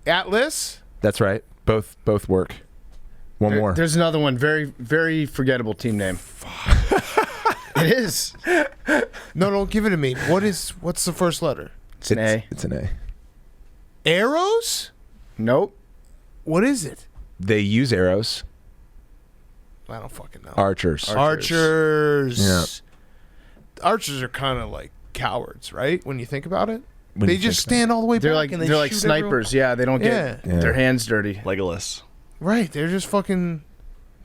Atlas. That's right. Both work. One more. There's another one. Very, very forgettable team name. It is. No, don't give it to me. What's the first letter? It's an A. It's an A. Arrows? Nope. What is it? They use arrows. I don't fucking know. Archers. Archers. Yeah. Archers are kind of like cowards, right? When you think about it, When they you just think about stand all the way They're back like and they they're like shoot snipers. everyone. Yeah, they don't get Yeah. their hands dirty. Legolas. Right? They're just fucking.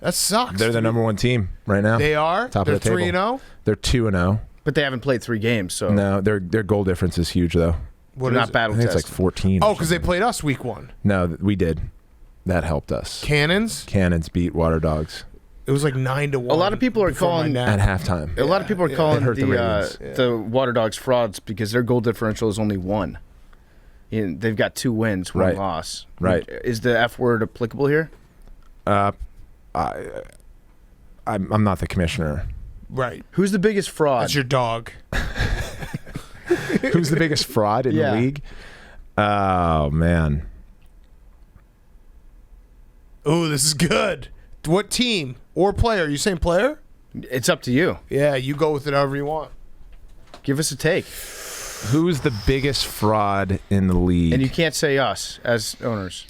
That sucks. They're the dude. number one team right now. They are. Top They're of the table. 3-0. They're 2-0. But they haven't played 3 games, so No, their goal difference is huge though. What they're is not it? I battle think it's tested. like 14. Oh, because they played us week 1. No, we did. That helped us. Cannons. Cannons beat Water Dogs It was like 9-1. A lot of people are before my calling- nap. at halftime. A lot of people are calling It hurt the the ratings. the Water Dogs frauds because their goal differential is only 1. They've got 2 wins, 1 Right. loss. Right. Is the F word applicable here? I'm not the commissioner. Right. Who's the biggest fraud? That's your dog. Who's the biggest fraud in Yeah. the league? Oh man. Ooh, this is good. What team or player? You saying player? It's up to you. Yeah, you go with it however you want. Give us a take. Who's the biggest fraud in the league? And you can't say us as owners.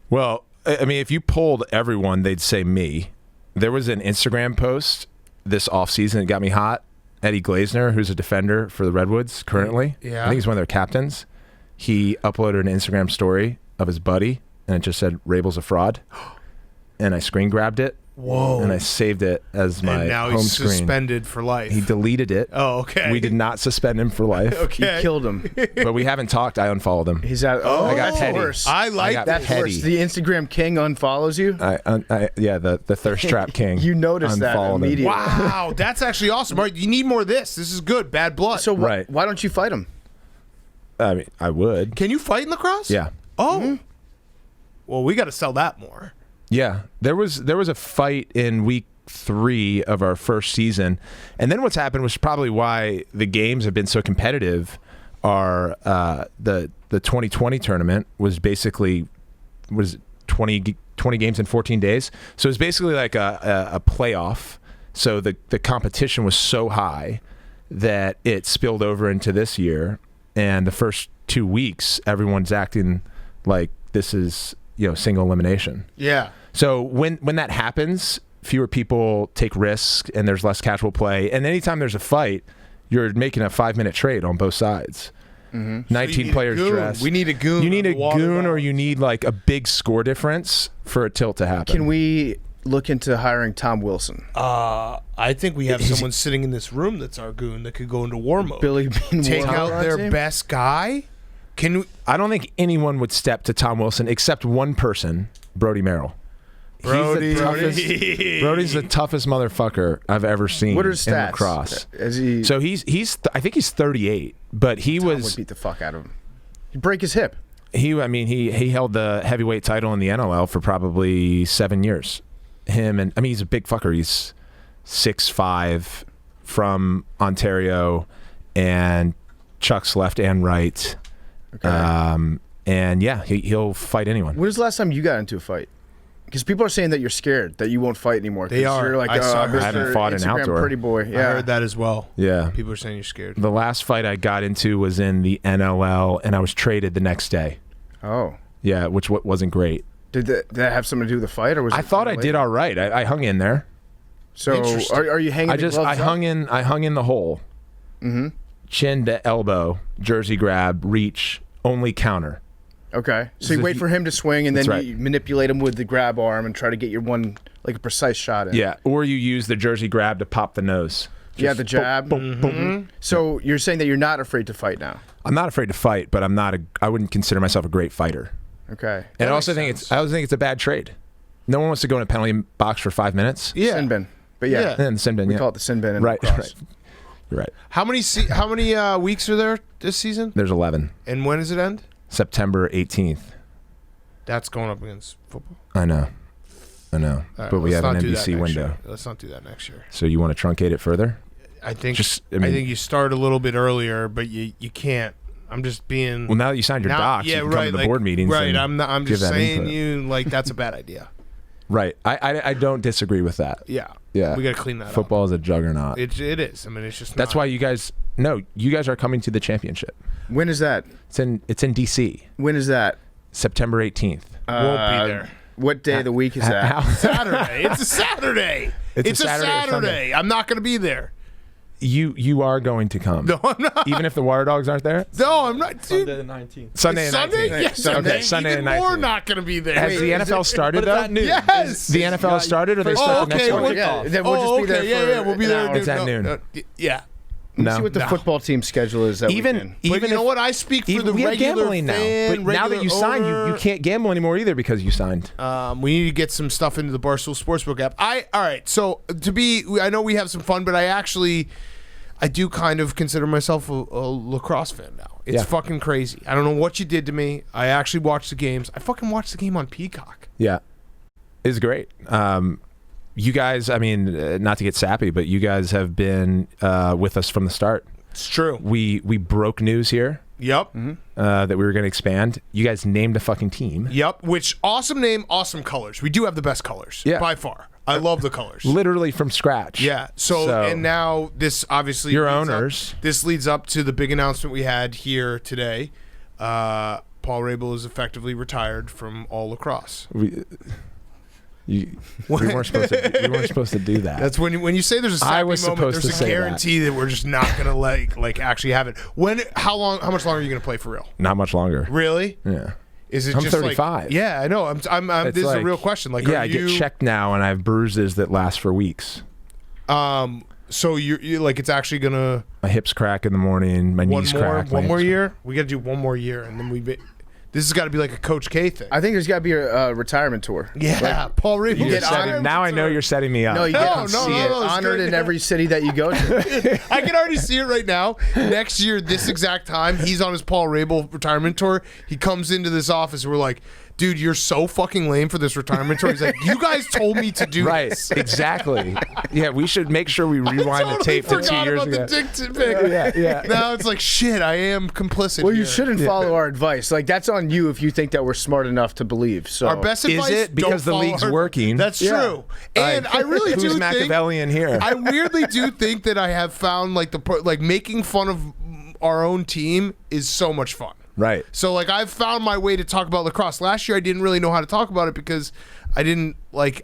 Well, I mean, if you polled everyone, they'd say me. There was an Instagram post this offseason that got me hot. Eddie Glazner, who's a defender for the Redwoods currently. Yeah. I think he's one of their captains. He uploaded an Instagram story of his buddy, and it just said, Rabel's a fraud. And I screen grabbed it. Whoa. And I saved it as my and now home he's screen. suspended for life. He deleted it. Oh, okay. We did not suspend him for life. Okay. You killed him. But we haven't talked. I unfollowed him. He's out. Oh, I got that's petty. worse. I like got that. That's petty. worse. The Instagram king unfollows you. Yeah, the thirst trap king. You noticed that Unfollowed him. immediately. Wow, that's actually awesome. All right, you need more of this. This is good. Bad blood. So Right. why don't you fight him? I mean, I would. can you fight in lacrosse? Yeah. Oh. Well, we got to sell that more. Yeah, there was a fight in week 3 of our first season, and then what's happened, was probably why the games have been so competitive. Are the 2020 tournament was basically 20 games in 14 days, so it was basically like a playoff. So the competition was so high that it spilled over into this year, and the first 2 weeks everyone's acting like this is single elimination. Yeah. So when that happens, fewer people take risks and there's less casual play. And anytime there's a fight, you're making a 5-minute trade on both sides. Mm-hmm. 19 players dressed. We need a goon. You need on a the water goon, or dogs. you need like a big score difference for a tilt to happen. Can we look into hiring Tom Wilson? I think we have someone sitting in this room that's our goon that could go into war mode. Billy Bean Take Warren out on their team? best guy. Can we? I don't think anyone would step to Tom Wilson except one person, Brody Merrill. Brody. Brody's the toughest motherfucker I've ever seen What are his in stats? lacrosse. Is he? So I think he's 38, but he Tom was would beat the fuck out of him. He'd break his hip. he held the heavyweight title in the NLL for probably 7 years. He's a big fucker. He's 6'5", from Ontario, and Chuck's left and right. Okay. And yeah, he'll fight anyone. When was the last time you got into a fight? Because people are saying that you're scared that you won't fight anymore. They are. You're like, I haven't fought an Instagram outdoor. pretty boy. Yeah. I heard that as well. Yeah. People are saying you're scared. The last fight I got into was in the NLL, and I was traded the next day. Oh. Yeah, which wasn't great. Did that have something to do with the fight, or was I it thought I late? did all right. I hung in there. So Interesting. are you hanging? I hung in the hole. Mm-hmm. Chin to elbow, jersey grab, reach, only counter. Okay. So you So wait for him to swing, and then That's right. you manipulate him with the grab arm and try to get your one, like a precise shot in. Yeah, or you use the jersey grab to pop the nose. Yeah, the jab. Boom, boom, boom. So you're saying that you're not afraid to fight now? I'm not afraid to fight, but I wouldn't consider myself a great fighter. Okay. And I also think it's a bad trade. No one wants to go in a penalty box for 5 minutes. Yeah. Sin bin. But yeah, Yeah. And sin bin, we yeah. call it the sin bin. In Right, lacrosse. right. You're right. How many weeks are there this season? There's 11. And when does it end? September 18th. That's going up against football. I know. All right, But we let's have an not do that NBC next window. year. Let's not do that next year. So you want to truncate it further? I think I I mean- think you start a little bit earlier, but you can't. I'm just being. Well, now that you signed your docs, you can come to the board meetings. Right. and I'm give just that saying input. that's a bad idea. Right. I don't disagree with that. Yeah. Yeah. We got to clean that Football is a juggernaut. up. It is. I mean, it's just. That's not. why you guys are coming to the championship. When is that? It's in DC, When is that? September 18th. Won't be there. What day of the week is that? How- Saturday. It's a Saturday. It's a Saturday or Sunday. I'm not going to be there. You are going to come. No, I'm not. Even if the Water Dogs aren't there? No, I'm not. Dude. Sunday the 19th. Sunday It's and Sunday? 19th. Yes, Sunday. Okay, Sunday Even and 19th. more not going to be there. Has the NFL started, But though? it's at noon. Yes. The NFL started, or they Oh, start the next okay, one? well, Yeah, then we'll just be there for yeah, we'll be an there. hour. It's at noon. Yeah. No. See what the football team schedule is that weekend. But you know what? I speak for the we have regular gambling fan, now. But now that you signed, you can't gamble anymore either because you signed. We need to get some stuff into the Barstool Sportsbook app. All right. So I know we have some fun, but I do kind of consider myself a lacrosse fan now. It's fucking crazy. I don't know what you did to me. I actually watched the games. I fucking watched the game on Peacock. Yeah, it's great. You guys, I mean, not to get sappy, but you guys have been with us from the start. It's true. We broke news here Yep. that we were going to expand. You guys named a fucking team. Yep. Which awesome name, awesome colors. We do have the best colors by far. I love the colors. Literally from scratch. Yeah. So and now this obviously Your leads owners. This leads up to the big announcement we had here today. Paul Rabil is effectively retired from all lacrosse. We weren't supposed to do that. That's when you say there's a sappy I was moment, supposed there's to a say guarantee that we're just not gonna like actually have it. How much longer are you gonna play for real? Not much longer. Really? Yeah. Is it I'm just 35. Like, yeah, I know. I'm It's this is a like- real question. Like, yeah, are I you, get checked now, and I have bruises that last for weeks. So you're like, it's actually gonna My hips crack in the morning. My knees crack. one more year. We got to do one more year, and then this has got to be like a Coach K thing. I think there's got to be a retirement tour. Yeah, Paul Rabil. You get Now I know you're setting me up. No, you get to No, see no, it. no, it's Honored good. in every city that you go to. I can already see it right now. Next year, this exact time, he's on his Paul Rabil retirement tour. He comes into this office, and we're like, dude, you're so fucking lame for this retirement tour. He's like, you guys told me to do Right, this. exactly. Yeah, we should make sure we rewind the tape to 2 forgot years about ago. the dick pic. Yeah. Now it's like, shit, I am complicit Well, you here. shouldn't follow our advice. Like, that's on you if you think that we're smart enough to believe. So Our best Is advice, it? Because don't the league's follow our- working. That's Yeah. true. And I really do Who's think Machiavellian here? I weirdly do think that I have found like making fun of our own team is so much fun. Right. So like I've found my way to talk about lacrosse. Last year I didn't really know how to talk about it because I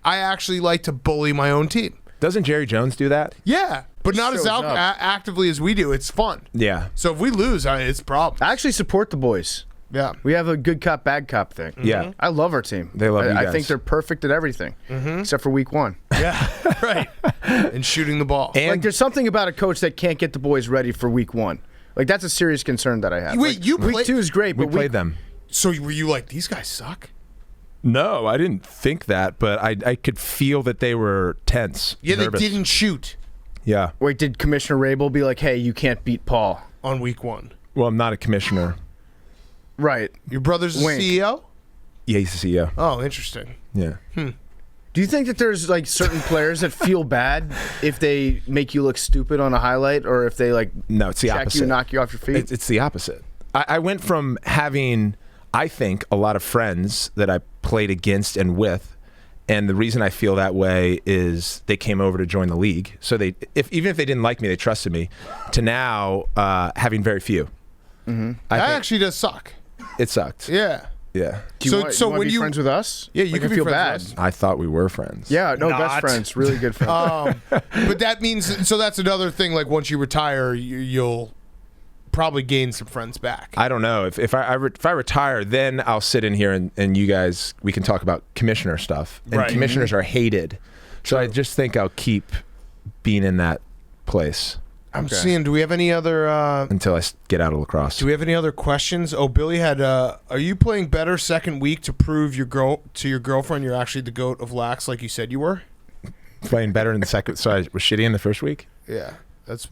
actually like to bully my own team. Doesn't Jerry Jones do that? Yeah, but not as shows up. actively as we do. It's fun. Yeah. So if we lose, it's a problem. I actually support the boys. Yeah. We have a good cop, bad cop thing. Yeah. I love our team. They love you I guys. think they're perfect at everything, except for week one. Yeah. Right. And shooting the ball. And Like, there's something about a coach that can't get the boys ready for week one. Like, that's a serious concern that I have. Wait, Like, you week played- 2 is great, we but played them. So were you like, these guys suck? No, I didn't think that, but I could feel that they were tense. Yeah, nervous. they didn't shoot Yeah. Wait, did Commissioner Rabil be like, hey, you can't beat Paul? on week one. Well, I'm not a commissioner. Right. Your brother's a Wink. CEO? Yeah, he's the CEO. Oh, interesting. Yeah. Do you think that there's like certain players that feel bad if they make you look stupid on a highlight, or if they like No, it's the check opposite. you, knock you off your feet? It's the opposite. I went from having, I think, a lot of friends that I played against and with, and the reason I feel that way is they came over to join the league. So even if they didn't like me, they trusted me. To now having very few. Mm-hmm. That actually does suck. It sucked. Yeah. Yeah. Do you want to be friends with us? Yeah, you like, can I feel be bad. friends with us. I thought we were friends. Yeah, no, Not. best friends, really good friends. But that means, so that's another thing. Like once you retire, you'll probably gain some friends back. I don't know if I retire, then I'll sit in here and you guys, we can talk about commissioner stuff. And Right. commissioners are hated, so I just think I'll keep being in that place I'm seeing. Do we have any other? until I get out of lacrosse. Do we have any other questions? Oh, Billy had. Are you playing better second week to prove your girlfriend you're actually the GOAT of lax like you said you were? Playing better in the second, so I was shitty in the first week. Yeah, that's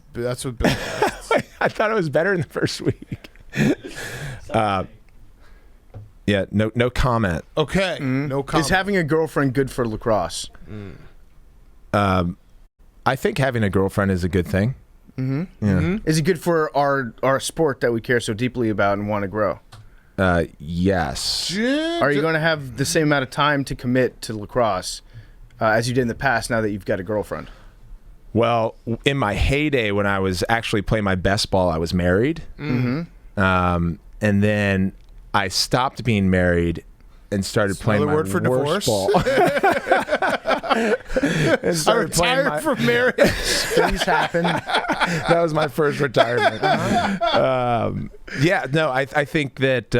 what Billy. I thought it was better in the first week. Yeah, no comment. Okay, no comment. Is having a girlfriend good for lacrosse? I think having a girlfriend is a good thing. Mm-hmm. Yeah. Mm-hmm. Is it good for our sport that we care so deeply about and want to grow? Yes. Are you going to have the same amount of time to commit to lacrosse as you did in the past now that you've got a girlfriend? Well, in my heyday, when I was actually playing my best ball, I was married. Mm-hmm. And then I stopped being married and started playing another my word for worst divorce? ball. And I started playing retired from marriage. Things happen. That was my first retirement. Yeah, no, I think that.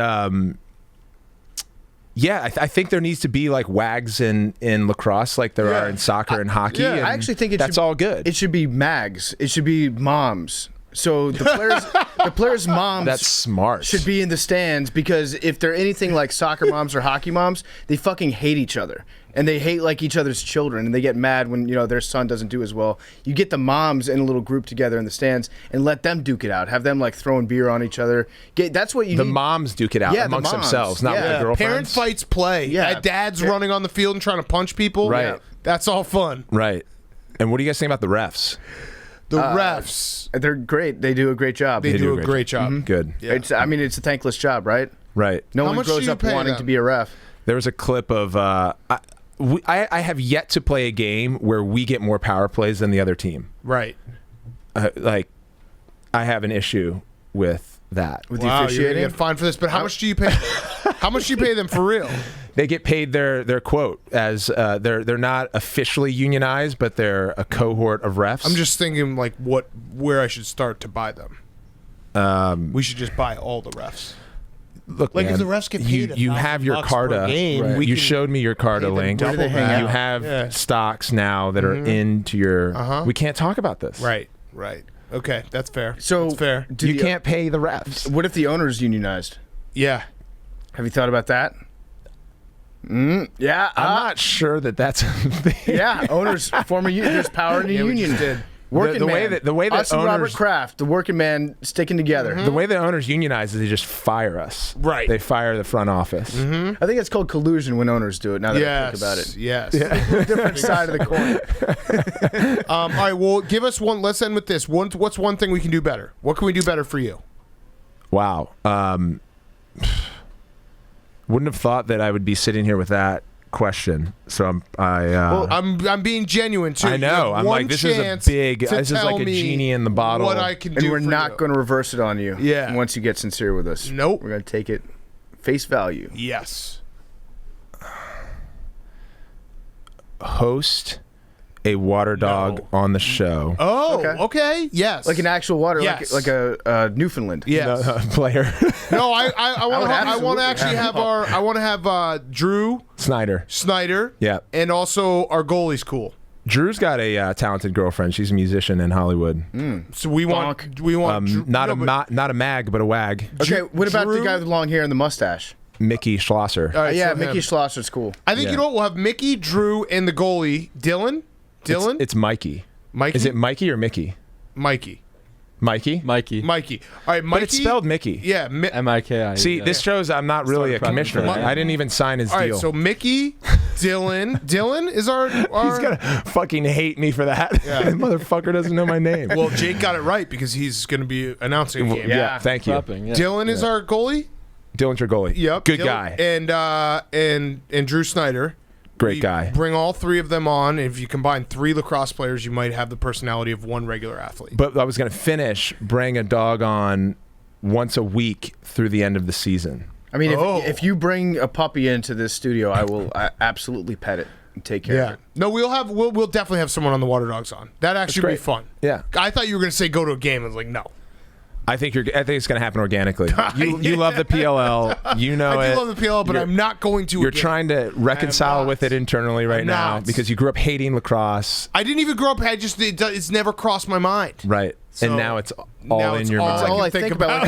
I think there needs to be like wags in lacrosse, like there are in soccer and hockey. yeah, and I actually think that's all good. It should be mags. It should be moms. So the players' moms That's smart. should be in the stands, because if they're anything like soccer moms or hockey moms, they fucking hate each other. And they hate like each other's children, and they get mad when their son doesn't do as well. You get the moms in a little group together in the stands and let them duke it out. Have them like throwing beer on each other. That's what you The need. moms duke it out Yeah, the amongst moms. themselves, not with Yeah. the girlfriends. Parent fights play. Yeah. Dad's running on the field and trying to punch people. Right. Yeah. That's all fun. Right. And what do you guys think about the refs? The refs, They're great. They do a great job. they do a great job. Good. Yeah. It's a thankless job, right? Right. No How one much do grows you up pay wanting them? to be a ref. There was a clip of I have yet to play a game where we get more power plays than the other team. Right. Like, I have an issue with that. With the Wow, you're officiating. gonna get fined for this. But how much do you pay? How much do you pay them for real? They get paid their quote as they're not officially unionized, but they're a cohort of refs. I'm just thinking like where I should start to buy them. We should just buy all the refs. look, Like man, if the refs get paid you have your $1,000 Carta. per game, we You can showed me your Carta pay them link. Where do they hang out? You have Yeah. stocks now that are into your. We can't talk about this. Right. Okay, that's fair. So that's fair. You can't pay the refs. What if the owner's unionized? Yeah. Have you thought about that? Yeah, I'm not sure that that's a thing. yeah. Owners, former union. There's power in the we union. just did. Working The man. way that Us and Robert owners- Kraft, the working man, sticking together. The way the owners unionize is they just fire us. Right. They fire the front office. I think it's called collusion when owners do it. Now that I think about it, Yes. different side of the coin. All right. Well, give us one. Let's end with this. What's one thing we can do better? What can we do better for you? Wow. Wouldn't have thought that I would be sitting here with that question. So I'm being genuine too. I know. You have I'm one like, this is a chance big. to This is tell like a me genie in the bottle. What I can And do. we're for not you. going to reverse it on you. Yeah. Once you get sincere with us. Nope. We're going to take it face value. Yes. Host a water dog on the show. Oh. Okay. Okay. Yes. Like an actual water, Yes. like a Newfoundland. Yes. Player No, I want to. I want absolutely to actually have our. I want to have Drew Snyder. Yeah. and also our goalie's cool. Drew's got a talented girlfriend. She's a musician in Hollywood. So we want. We want. Drew, Not no, but- not a mag, but a wag. Okay, what about the Drew- guy with the long hair and the mustache? Mickey Schlosser. All right, Yeah, so Mickey him. Schlosser's cool. I think Yeah. you know what? We'll have Mickey, Drew, and the goalie Dylan. Dylan. It's Mikey. Mikey. Is it Mikey or Mickey? Mikey? Mikey. Mikey. Mikey. All right, Mikey. But it's spelled Mickey. Yeah. MIKI. See, this shows I'm not really a Started commissioner. practicing. I didn't even sign his All right, deal. so Mickey, Dylan is our He's gonna fucking hate me for that. Yeah. Motherfucker doesn't know my name. Well, Jake got it right because he's going to be announcing a game. Yeah, thank you. Prepping, yeah. Dylan is our goalie. Dylan's your goalie. Yep. Good Dylan, guy. And Drew Snyder. Great We guy. Bring all three of them on. If you combine 3 lacrosse players, you might have the personality of 1 regular athlete. But I was going to finish, bring a dog on once a week through the end of the season. I mean, if you bring a puppy into this studio, I will absolutely pet it and take care of it. No, we'll definitely have someone on the Water Dogs on. That'd actually be fun. Yeah. I thought you were going to say go to a game. I was like, no. I think it's going to happen organically. You love the PLL. You know I it. do love the PLL, but I'm not going to. You're trying to reconcile with it internally right now because you grew up hating lacrosse. I didn't even grow up. It's never crossed my mind. Right. So and now it's all in your all mind. All I think about.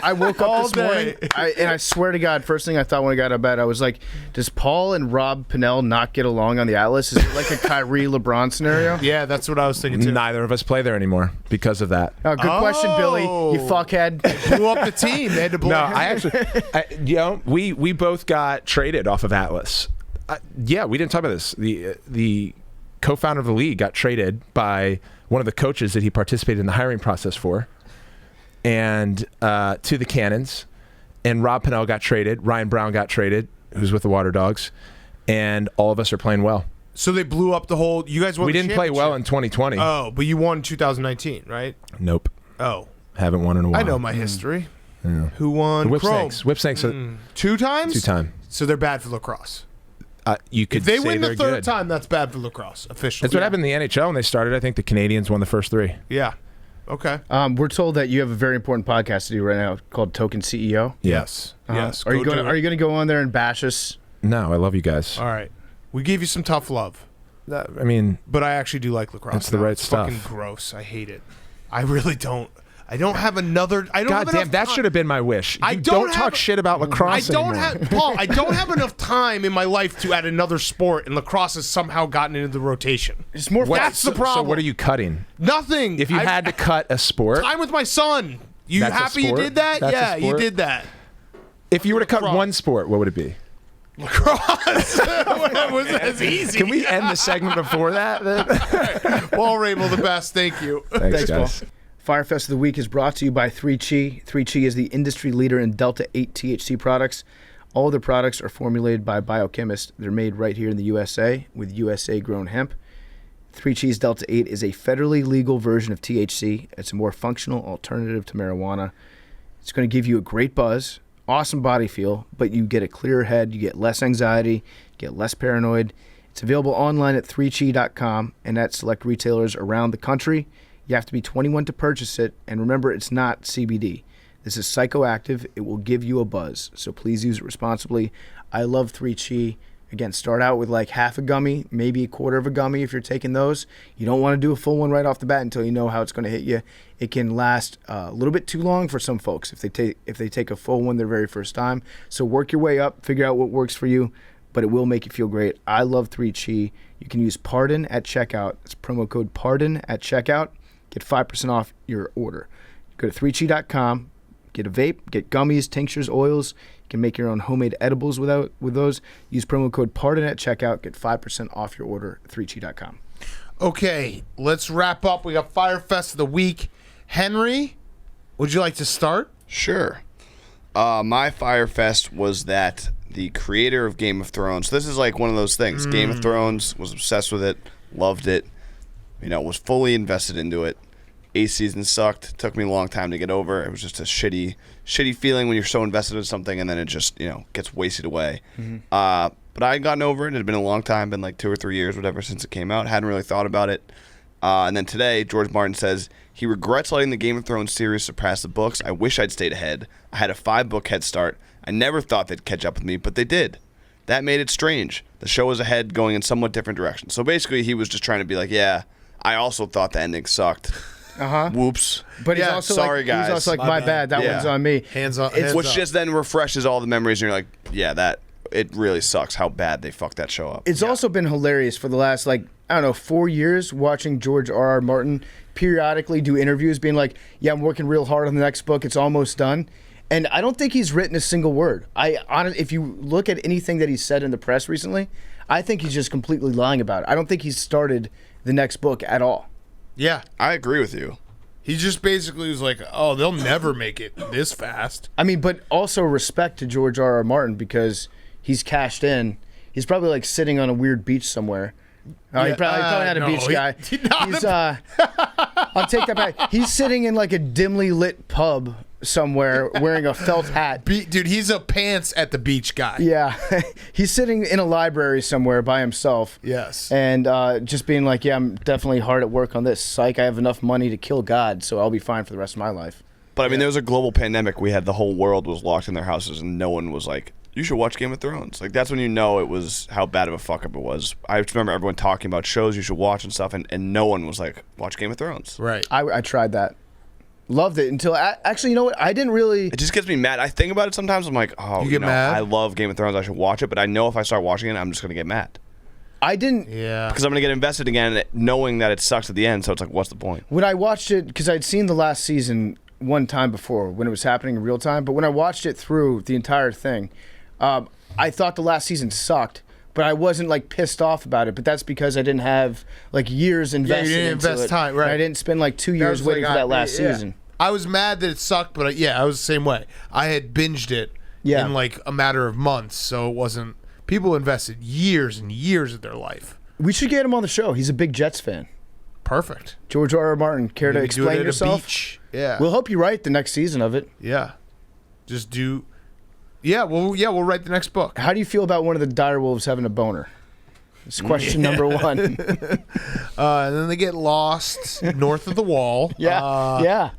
I woke up this morning, day. and I swear to God, first thing I thought when I got out of bed, I was like, "Does Paul and Rob Pinnell not get along on the Atlas? Is it like a Kyrie LeBron scenario?" Yeah, that's what I was thinking too. Neither of us play there anymore because of that. Oh, good question, Billy. You fuckhead. Blew up the team. They had to blow. No, I actually, we both got traded off of Atlas. Yeah, we didn't talk about this. The co-founder of the league got traded by one of the coaches that he participated in the hiring process for, and to the Cannons. And Rob Pinnell got traded. Ryan Brown got traded, who's with the Water Dogs, and all of us are playing well. So they blew up the whole. You guys won. We the didn't play well in championship. 2020. Oh, but you won in 2019, right? Nope. Oh, Haven't won in a while. I know my history. Yeah. Who won? Whip Chrome. Snakes. Whip Snakes. 2 times. 2 times. So they're bad for lacrosse. You could If they say win the they're 3rd good. time, that's bad for lacrosse officially. That's what happened in the NHL when they started. I think the Canadians won the first 3. Yeah. Okay. We're told that you have a very important podcast to do right now called Token CEO. Yes. Yes. Are you Go going? do Are it. you going to go on there and bash us? No, I love you guys. All right. We gave you some tough love, I mean, but I actually do like lacrosse. It's the now. right It's stuff. Fucking gross. I hate it. I really don't. I don't have another. I don't have goddamn, enough that time. should have been my wish. I You don't talk have- shit about I lacrosse don't anymore. have Paul. I don't have enough time in my life to add another sport, and lacrosse has somehow gotten into the rotation. It's more. That's the problem. So what are you cutting? Nothing. If you had to cut a sport, time with my son. You That's a happy you sport? did that? That's a Yeah, you sport? did that. if you were to cut Lacrosse. one sport, what would it be? Lacrosse. That was as easy. Can we end the segment before that? then? Paul Rabil, the best. Thank you. Thanks, Paul. guys. Firefest of the Week is brought to you by 3Chi. 3Chi is the industry leader in Delta-8 THC products. All of their products are formulated by biochemists. They're made right here in the USA with USA-grown hemp. 3Chi's Delta-8 is a federally legal version of THC. It's a more functional alternative to marijuana. It's going to give you a great buzz, awesome body feel, but you get a clearer head, you get less anxiety, you get less paranoid. It's available online at 3chi.com and at select retailers around the country. You have to be 21 to purchase it, and remember, it's not CBD. This is psychoactive. It will give you a buzz, so please use it responsibly. I love 3Chi. Again, start out with like half a gummy, maybe a quarter of a gummy if you're taking those. You don't want to do a full one right off the bat until you know how it's going to hit you. It can last a little bit too long for some folks if they take a full one their very first time. So work your way up, figure out what works for you, but it will make you feel great. I love 3Chi. You can use PARDON at checkout. It's promo code PARDON at checkout. Get 5% off your order. Go to 3chi.com, get a vape, get gummies, tinctures, oils. You can make your own homemade edibles with those. Use promo code PARDON at checkout. Get 5% off your order at 3chi.com. Okay, let's wrap up. We got Firefest of the Week. Henry, would you like to start? Sure. My Firefest was that the creator of Game of Thrones. This is like one of those things. Game of Thrones, was obsessed with it, loved it, was fully invested into it. 8th season sucked. Took me a long time to get over. It was just a shitty feeling when you're so invested in something and then it just, gets wasted away. But I had gotten over it. It had been a long time, been like 2 or 3 years, whatever, since it came out. Hadn't really thought about it. And then today, George Martin says he regrets letting the Game of Thrones series surpass the books. I wish I'd stayed ahead. I had a 5-book head start. I never thought they'd catch up with me, but they did. That made it strange. The show was ahead, going in somewhat different directions. So basically, he was just trying to be like, yeah, I also thought the ending sucked. Whoops. But he's Yeah, also sorry, guys. He's also like, my bad. That Yeah. one's on me. Hands up. Which just then refreshes all the memories, and you're like, yeah, it really sucks how bad they fucked that show up. It's also been hilarious for the last, 4 years watching George R.R. Martin periodically do interviews being like, yeah, I'm working real hard on the next book. It's almost done. And I don't think he's written a single word. If you look at anything that he's said in the press recently, I think he's just completely lying about it. I don't think he's started the next book at all. Yeah. I agree with you. He just basically was like, oh, they'll never make it this fast. I mean, but also respect to George R.R. Martin because he's cashed in. He's probably like sitting on a weird beach somewhere. He probably had a beach guy. He's I'll take that back. He's sitting in like a dimly lit pub somewhere wearing a felt hat. Dude, he's a pants at the beach guy. Yeah. He's sitting in a library somewhere by himself. Yes. And just being like, yeah, I'm definitely hard at work on this. Psych, I have enough money to kill God, so I'll be fine for the rest of my life. But I mean, there was a global pandemic. We had the whole world was locked in their houses, and no one was like, you should watch Game of Thrones. Like, that's when you know it was how bad of a fuck up it was. I just remember everyone talking about shows you should watch and stuff, and no one was like, watch Game of Thrones. Right. I tried that. Loved it until actually, you know what? I didn't really. It just gets me mad. I think about it sometimes. I'm like, oh, You get mad? I love Game of Thrones. I should watch it, but I know if I start watching it, I'm just gonna get mad I didn't. Yeah. because I'm gonna get invested again, knowing that it sucks at the end. So it's like, what's the point? When I watched it, because I'd seen the last season one time before when it was happening in real time, but when I watched it through the entire thing, I thought the last season sucked. But I wasn't like pissed off about it. But that's because I didn't have like years invested you didn't into invest it. time, right? And I didn't spend like 2 years was waiting like, for that last season. I was mad that it sucked, but I was the same way. I had binged it in like a matter of months, so it wasn't. People invested years and years of their life. We should get him on the show. He's a big Jets fan. Perfect. George R.R. Martin, care to Maybe do it explain at yourself? A beach. Yeah. We'll help you write the next season of it. Yeah. Just do. Yeah. Well. Yeah. We'll write the next book. How do you feel about one of the direwolves having a boner? It's question number one. And then they get lost north of the wall. Yeah.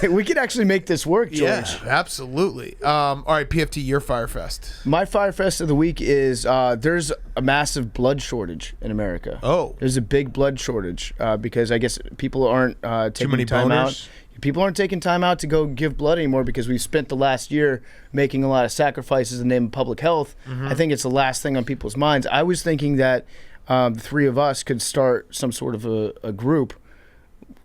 We could actually make this work, George. Yeah, absolutely. All right, PFT, your Firefest. My Firefest of the week is there's a massive blood shortage in America. Oh. There's a big blood shortage because I guess people aren't taking many time boners? out. People aren't taking time out to go give blood anymore because we've spent the last year making a lot of sacrifices in the name of public health. I think it's the last thing on people's minds. I was thinking that the three of us could start some sort of a group,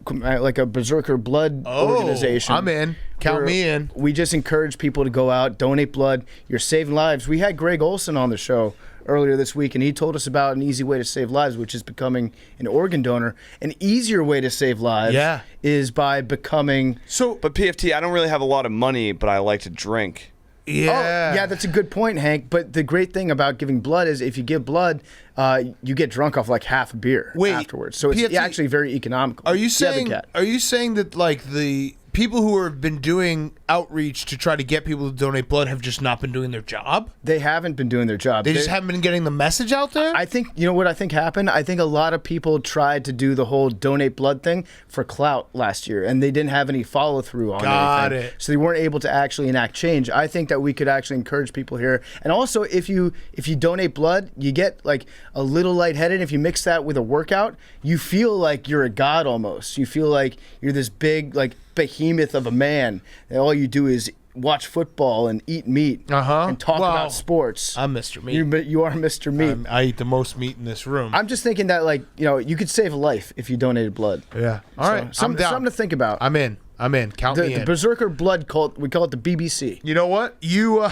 like a Berserker blood organization. I'm in. Count me in. We just encourage people to go out, donate blood. You're saving lives. We had Greg Olson on the show earlier this week, and he told us about an easy way to save lives, which is becoming an organ donor. An easier way to save lives is by becoming... But PFT, I don't really have a lot of money, but I like to drink. Yeah, that's a good point, Hank. But the great thing about giving blood is if you give blood, you get drunk off like half a beer afterwards. So it's PFT, actually very economical. Are you saying that like the people who have been doing outreach to try to get people to donate blood have just not been doing their job? They haven't been doing their job. They just haven't been getting the message out there? I think, you know what I think happened? I think a lot of people tried to do the whole donate blood thing for clout last year, and they didn't have any follow through on Got anything. it. So they weren't able to actually enact change. I think that we could actually encourage people here. And also, if you donate blood, you get like a little lightheaded. If you mix that with a workout, you feel like you're a god almost. You feel like you're this big, like, behemoth of a man, and all you do is watch football and eat meat and talk about sports. I'm Mr. Meat. You are Mr. Meat. I eat the most meat in this room. I'm just thinking that, like, you know, you could save a life if you donated blood. Yeah. All right. Something to think about. I'm in. Count me in. The Berserker blood cult, we call it the BBC. You know what? You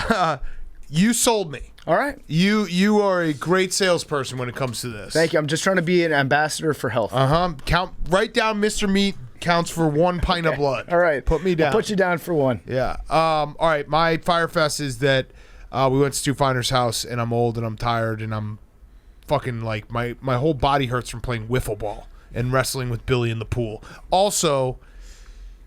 sold me. All right. You are a great salesperson when it comes to this. Thank you. I'm just trying to be an ambassador for health. Write down Mr. Meat counts for 1 pint of blood. All right. Put me down. I'll put you down for 1. Yeah. All right. My Firefest is that we went to Stu Finer's house, and I'm old and I'm tired and I'm fucking like my whole body hurts from playing wiffle ball and wrestling with Billy in the pool. Also,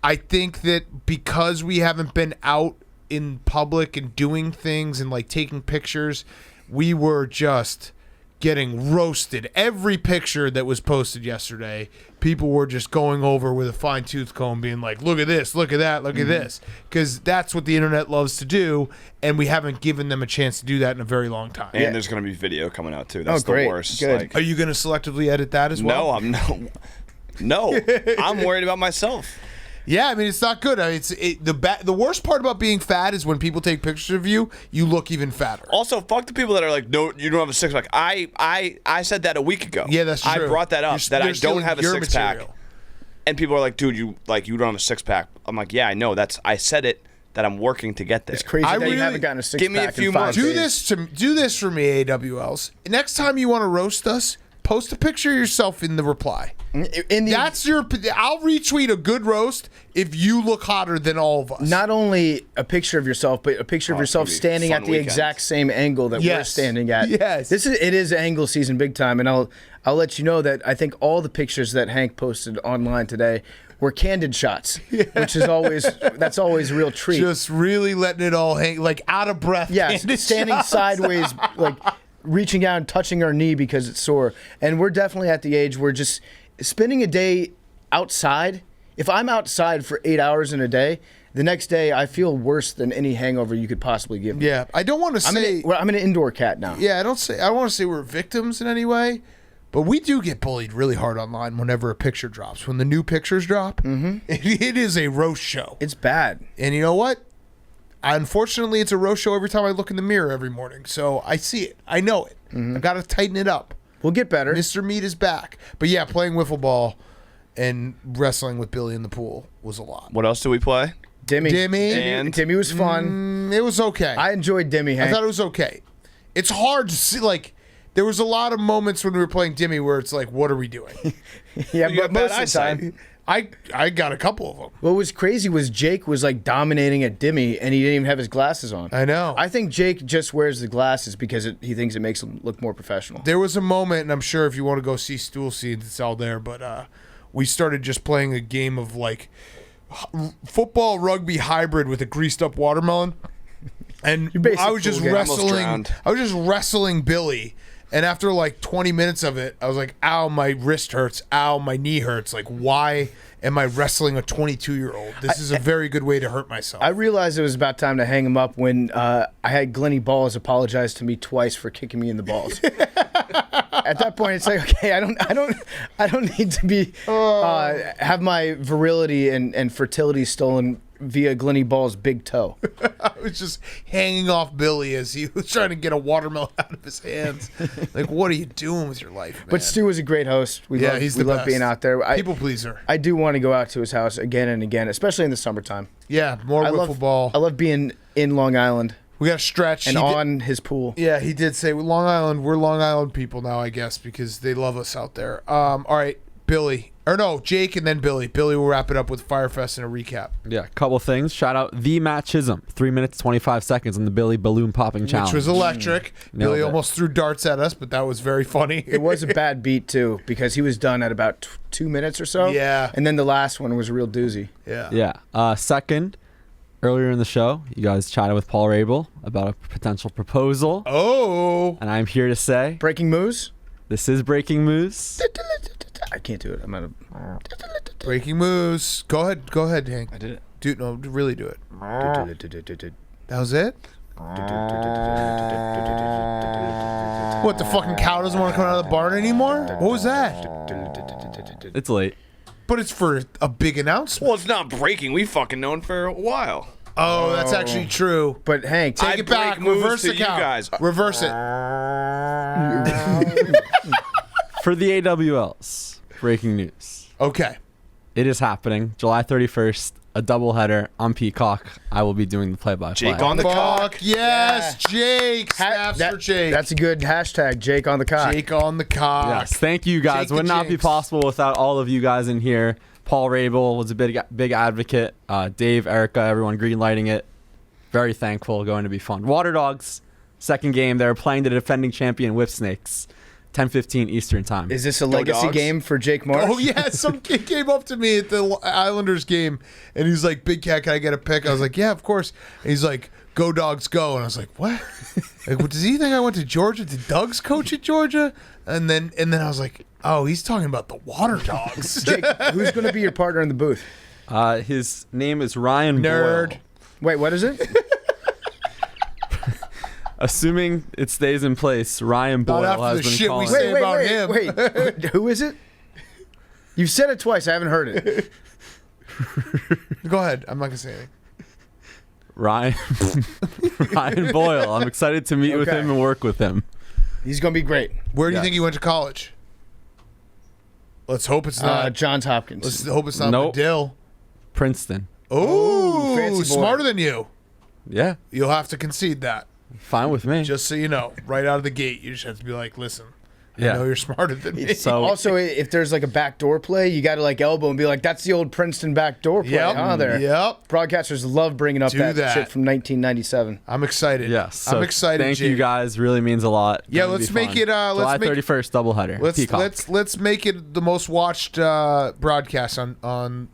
I think that because we haven't been out in public and doing things and like taking pictures, we were just getting roasted. Every picture that was posted yesterday, people were just going over with a fine-tooth comb being like, look at this, look at that, look at this, because that's what the internet loves to do, and we haven't given them a chance to do that in a very long time. And there's going to be video coming out too. That's great. the worst. Good. Like, Are you going to selectively edit that as well? No, I'm worried about myself. Yeah, I mean, it's not good. I mean, the worst part about being fat is when people take pictures of you, you look even fatter. Also, fuck the people that are like, no, you don't have a six pack. I said that a week ago. Yeah, that's true. I brought that up, that I don't have a your six pack. material. And people are like, dude, you don't have a six pack. I'm like, yeah, I know. I said it that I'm working to get there. It's crazy I that you really- haven't gotten a six Give me a pack few in 5 months. days. Do this for me, AWLs. Next time you want to roast us, post a picture of yourself in the reply. In the, That's your. I'll retweet a good roast if you look hotter than all of us. not only a picture of yourself, but a picture of yourself it's gonna be standing fun at the weekend. exact same angle that we're Yes. standing at. Yes. It is angle season big time, and I'll let you know that I think all the pictures that Hank posted online today were candid shots, which is always a real treat. just really letting it all hang, like out of breath. Yes, candid standing shots. sideways, like reaching out and touching our knee because it's sore. And we're definitely at the age where just spending a day outside. If I'm outside for 8 hours in a day, the next day I feel worse than any hangover you could possibly give me. Yeah, I don't want to say. I'm an indoor cat now. Yeah, I don't want to say we're victims in any way, but we do get bullied really hard online whenever a picture drops. When the new pictures drop, it is a roast show. It's bad. And you know what? Unfortunately, it's a roast show every time I look in the mirror every morning. So I see it. I know it. I got to tighten it up. We'll get better. Mr. Meat is back. But yeah, playing wiffle ball and wrestling with Billy in the pool was a lot. What else do we play? Dimmy was fun. It was okay. I enjoyed Dimmy, I Hank. thought it was okay. It's hard to see, like, there was a lot of moments when we were playing Dimmy where it's like, what are we doing? Yeah, You but got most bad of the time. eyesight. I got a couple of them. What was crazy was Jake was like dominating at Dimmy, and he didn't even have his glasses on. I know. I think Jake just wears the glasses because he thinks it makes him look more professional. There was a moment, and I'm sure if you want to go see Stool Scenes, it's all there, but we started just playing a game of like football rugby hybrid with a greased up watermelon. And basic I was just pool game. Almost wrestling. drowned. I was just wrestling Billy. And after like 20 minutes of it, I was like, ow, my wrist hurts. Ow, my knee hurts. Like, why am I wrestling a 22-year-old? This is a very good way to hurt myself. I realized it was about time to hang him up when I had Glenny Balls apologize to me twice for kicking me in the balls. At that point, it's like, okay, I don't need to be have my virility and fertility stolen via Glenny Ball's big toe. I was just hanging off Billy as he was trying to get a watermelon out of his hands. Like, what are you doing with your life, man? But Stu was a great host. We Yeah, love, he's we the love best. being out there. People pleaser. I do want to go out to his house again and again, especially in the summertime. Yeah, more I wiffle ball. I love being in Long Island We got to stretch. and He did- on his pool. Yeah, he did say Long Island. We're Long Island people now, I guess, because they love us out there. All right, Billy. Or no, Jake and then Billy. Billy will wrap it up with Firefest and a recap. Yeah, couple things. Shout out the Matt Chisholm, 3 minutes 25 seconds on the Billy balloon popping challenge. Which was electric. Nailed Billy it. almost threw darts at us, but that was very funny. It was a bad beat, too, because he was done at about 2 minutes or so. Yeah. And then the last one was a real doozy. Yeah. Yeah. Second, earlier in the show, you guys chatted with Paul Rabil about a potential proposal, Oh. and I'm here to say Breaking moves? this is breaking news. I can't do it. I'm out of. Breaking moves. Go ahead, Hank. I did it. Dude, no, really do it. That was it? What, the fucking cow doesn't want to come out of the barn anymore? What was that? It's late. But it's for a big announcement. Well, it's not breaking. We've fucking known for a while. Oh, that's actually true. But Hank, Take it back. break moves Reverse to the you cow. guys. Reverse it. For the AWLs, breaking news. Okay. It is happening. July 31st, a doubleheader on Peacock. I will be doing the play-by-play. Jake on the cock. Fuck yes, Jake. Snaps for Jake. That's a good hashtag, Jake on the cock. Jake on the cock. Yes, thank you guys. Jake the Would not be Jinx. possible without all of you guys in here. Paul Rabil was a big advocate. Dave, Erica, everyone greenlighting it. Very thankful. Going to be fun. Water Dogs, second game. They're playing the defending champion Whip Snakes. 10:15 Eastern time. Is this a legacy Dogs. game for Jake Marsh? Oh yeah, some kid came up to me at the Islanders game, and he's like, "Big Cat, can I get a pick?" I was like, "Yeah, of course." And he's like, "Go Dogs, go!" And I was like, "What? Like, what does he think I went to Georgia? Did Doug's coach at Georgia?" And then I was like, "Oh, he's talking about the Water Dogs." Jake, who's going to be your partner in the booth? His name is Ryan Nerd. Boyle. Wait, what is it? Assuming it stays in place, Ryan Boyle after has the been shit we calling. say about him. Wait. Who is it? You've said it twice. I haven't heard it. Go ahead. I'm not gonna say anything. Ryan Boyle. I'm excited to meet with Okay. him and work with him. He's going to be great. Where do you Yes. think he went to college? Let's hope it's not. Johns Hopkins. Let's hope it's not Nope. Medill. Princeton. Oh, fancy boy. smarter than you. Yeah, You'll have to concede that. fine with me. Just so you know, right out of the gate, you just have to be like, listen, I Yeah. know you're smarter than me. So Also, if there's like a backdoor play, you got to like elbow and be like, "That's the old Princeton backdoor play." Yep. There. Yep. Broadcasters love bringing up Do that that. shit from 1997. I'm excited. yes, so I'm excited. Thank you Jake. guys. Really means a lot. Yeah, Gonna let's be make fun. it, let's July make- 31st doubleheader. Peacock. Let's make it the most watched broadcast on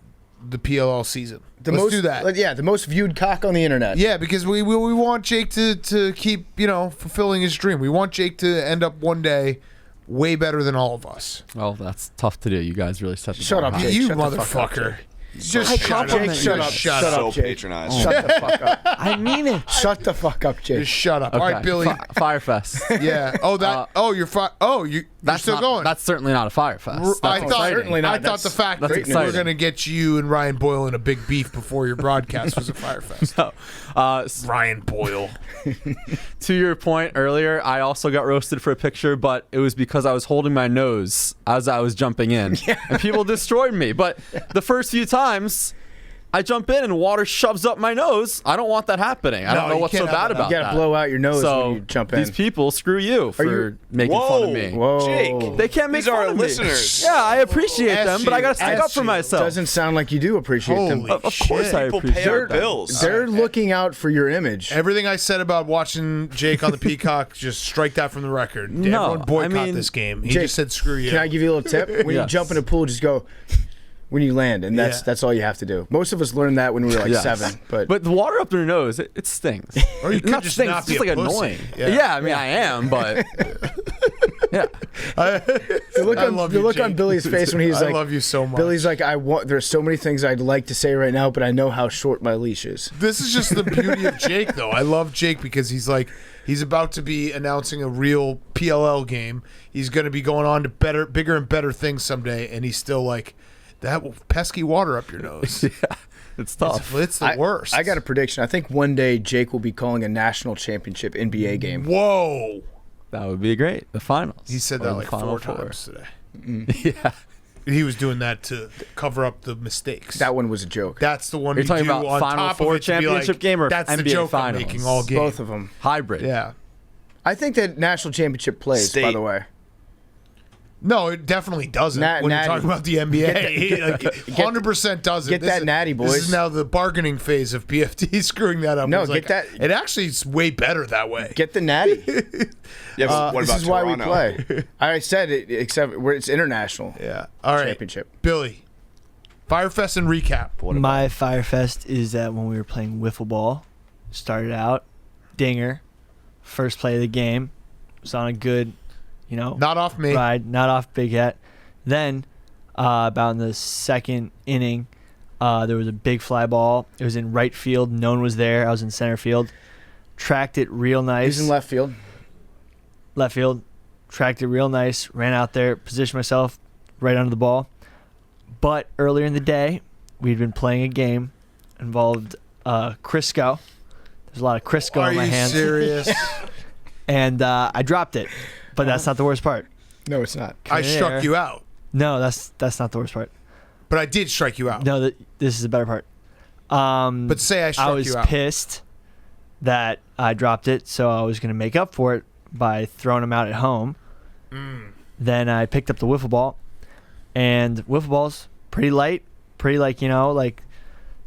the PLL season. Let's do that. The most viewed cock on the internet. Yeah, because we want Jake to keep fulfilling his dream. We want Jake to end up one day way better than all of us. Well, that's tough to do. You guys really set the Shut bar up, high. Jake. You Shut the fuck up, motherfucker. Jake. Just I shut up. compliment Jake, shut you. up. Shut Shut up. So up, Jake. patronized. Shut the fuck up. I mean it. Shut the fuck up, Jake. Just shut up. Okay. All right, Billy. Firefest. Yeah. Oh, that. You're That's still not, going. That's certainly not a Firefest. I That's thought exciting. certainly not. I thought the fact that's that we exciting. were going to get you and Ryan Boyle in a big beef before your broadcast was a Firefest. Ryan Boyle. To your point earlier, I also got roasted for a picture, but it was because I was holding my nose as I was jumping in. And people destroyed me. But the first few times I jump in and water shoves up my nose, I don't want that happening. I No, don't know you what's so can't have bad that. about You that. gotta blow out your nose so when you jump in. these people, screw you for making fun of me. Whoa. Jake. They can't make These are fun our of me. listeners. Yeah, I appreciate them, but I gotta stick up for you. myself. Doesn't sound like you do appreciate them. Holy Of course I shit. People appreciate pay our them. bills. They're looking out for your image. Everything I said about watching Jake on the Peacock, just strike that from the record. No, Everyone boycott I mean- this game. He Jake, just said screw you. Can I give you a little tip? When you Yes. jump in a pool, just go when you land, and that's all you have to do. Most of us learned that when we were like Yes. 7. But the water up your nose, it stings. Or you It could not just stings, not it's be just a like pussy. annoying. Yeah. Yeah, I mean I am, but yeah. the look I on love the you, look on Jake. Billy's face when he's I like, love you so much. Billy's like, there's so many things I'd like to say right now, but I know how short my leash is. This is just the beauty of Jake, though. I love Jake because he's about to be announcing a real PLL game. He's going to be going on to bigger and better things someday, and he's still like, that pesky water up your nose. Yeah, it's tough. It's the worst. I got a prediction. I think one day Jake will be calling a national championship NBA game. Whoa. That would be great. The finals. He said Or that the like Final 4 Four. times today. Yeah. He was doing that to cover up the mistakes. That one was a joke. That's the one You're you talking do about on Final top Four of it to be championship like, game or that's the NBA joke finals? I'm making all game. Both of them. Hybrid. Yeah. I think that national championship plays, by State. the way. No, it definitely doesn't. When natty. you're talking about the NBA, 100% doesn't. get that natty, This boys. is now the bargaining phase of PFT screwing that up. No, It's get that- It actually is way better that way. Get the natty. Yeah, but what This about is why we Toronto? play. I said it, except where it's international. Yeah. All right. Championship. Billy, Firefest and recap. My Firefest is that when we were playing wiffle ball, started out, dinger, first play of the game, was on a good, Not off me. ride, not off Big Hat. Then, about in the second inning, there was a big fly ball. It was in right field. No one was there. I was in center field. Tracked it real nice. He's in left field. Left field. Tracked it real nice. Ran out there. Positioned myself right under the ball. But earlier in the day, we'd been playing a game involved Crisco. There's a lot of Crisco Are on my you hands. serious? And I dropped it. But that's not the worst part. No, it's not. I struck you out, No, that's not the worst part. but I did strike you out. No, this is the better part. But say I struck I was you out. pissed that I dropped it, so I was going to make up for it by throwing them out at home. Then I picked up the wiffle ball, and wiffle ball's pretty light, pretty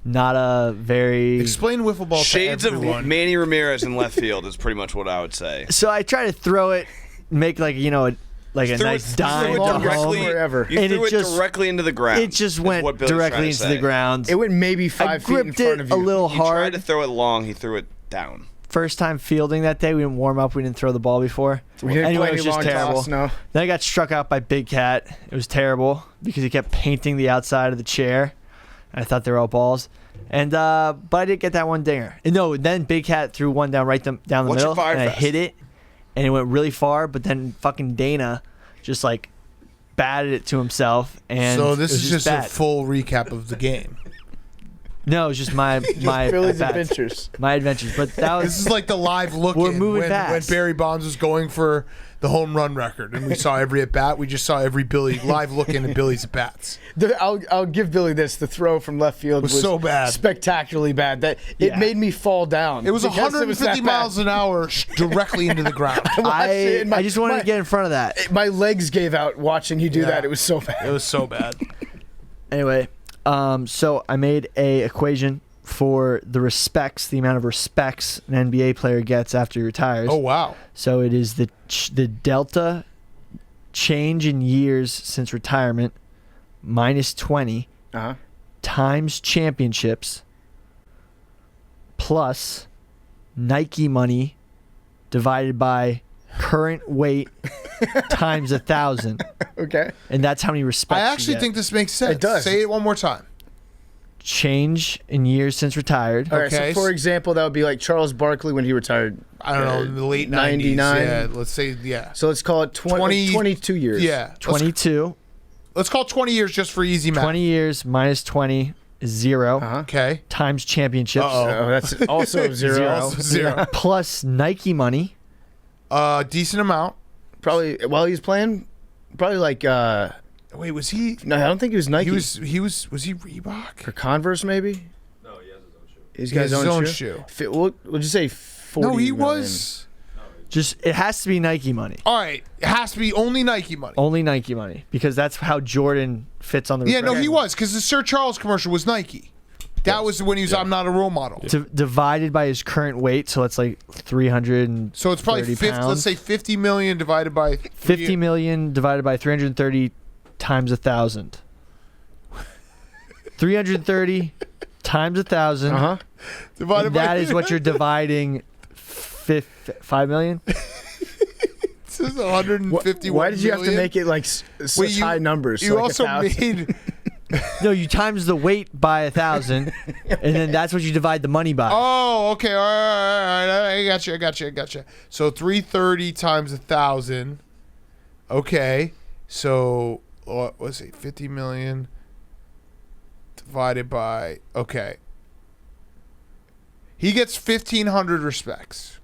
not a very. Explain wiffle ball Shades to of everyone. Manny Ramirez in left field is pretty much what I would say. So I try to throw it, make a nice dime long to directly- home. forever. You And threw it it just- directly into the ground. It just is went what Billy's trying directly to into say. the ground. It went maybe I 5 feet in gripped front it of a you. little He tried hard. to throw it long. He threw it down. First time fielding that day. We didn't warm up. We didn't throw the ball before. We didn't Anyway, play it was any just long terrible. toss, no. Then I got struck out by Big Cat. It was terrible because he kept painting the outside of the chair. I thought they were all balls. And but I did get that one dinger. And no, then Big Cat threw one down down the What's your middle, and I Firefest? hit it, and it went really far. But then fucking Dana just batted it to himself, and So it this was is just bad. a full recap of the game. No, it's just my Billy's at-bats. adventures. My adventures. But that was This is like the live look We're in moving when fast. Barry Bonds was going for the home run record, and we saw every at bat. We just saw every Billy live look in at Billy's at bats. I'll give Billy this. The throw from left field Was so bad. spectacularly bad that it Yeah. made me fall down. It was because 150 that miles bad. an hour directly into the ground. I just wanted to get in front of that. My legs gave out watching you do Yeah. that. It was so bad. It was so bad. Anyway, so I made a equation for the amount of respects an NBA player gets after he retires. Oh wow. So it is the delta change in years since retirement minus 20 Uh-huh. times championships plus Nike money divided by current weight times 1,000. Okay. And that's how many respects I you actually get. think this makes sense. It does. Say it one more time. Change in years since retired. All right. Okay. So for example, that would be like Charles Barkley when he retired. I don't know, in the late 99. 90s. Yeah, let's say, yeah. So let's call it 22 years. Yeah. 22. Let's call it 20 years just for easy math. 20 years minus 20 is 0 Uh-huh. Okay. times championships Oh, that's also zero. Also zero. plus Nike money. Decent amount. Probably while he was playing, probably like Wait, was he? no, I don't think it was Nike. Was he Reebok? or Converse maybe. No, he has his own shoe. He's He got has his his own own shoe. shoe. What would you say? 40 No, he million? was. Just it has to be Nike money. All right, it has to be only Nike money. Only Nike money because that's how Jordan fits on the Yeah, no, refreshment. he was because the Sir Charles commercial was Nike. That was when he was. I'm not a role model. Divided by his current weight, so it's like 300. So it's probably 50. pounds. Let's say 50 million divided by 50 million divided by 330 times 1,000. 330 times 1,000. Uh-huh. divided And by. that is what you're dividing. 5 million. This is 151. Why did you have to million? make it like such high numbers? You like also 1,000? made. No, you times the weight by 1,000, and then that's what you divide the money by. Oh, okay. All right. I got you. So 330 times 1,000. Okay. So let's see, 50 million divided by. Okay. He gets 1,500 respects.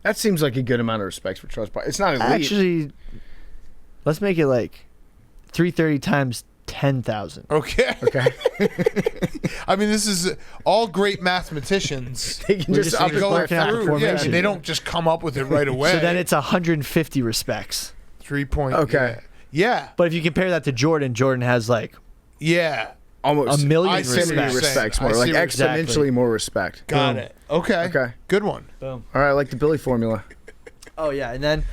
That seems like a good amount of respect for Charles Barkley. It's not elite. Actually, let's make it like 330 times 10,000. Okay. Okay. I mean, this is all great mathematicians. They can We're just just up it by working out the 1,000. Yeah, formation. they don't just come up with it right away. So then it's 150 respects. 3 point. Okay. Yeah. But if you compare that to Jordan, Jordan has like Yeah. Almost a million I see what you're respects. saying. respects I more, see like what you're exponentially saying. more respect. Got Boom. it. Okay. Okay. Good one. Boom. All right, I like the Billy formula. Oh yeah, and then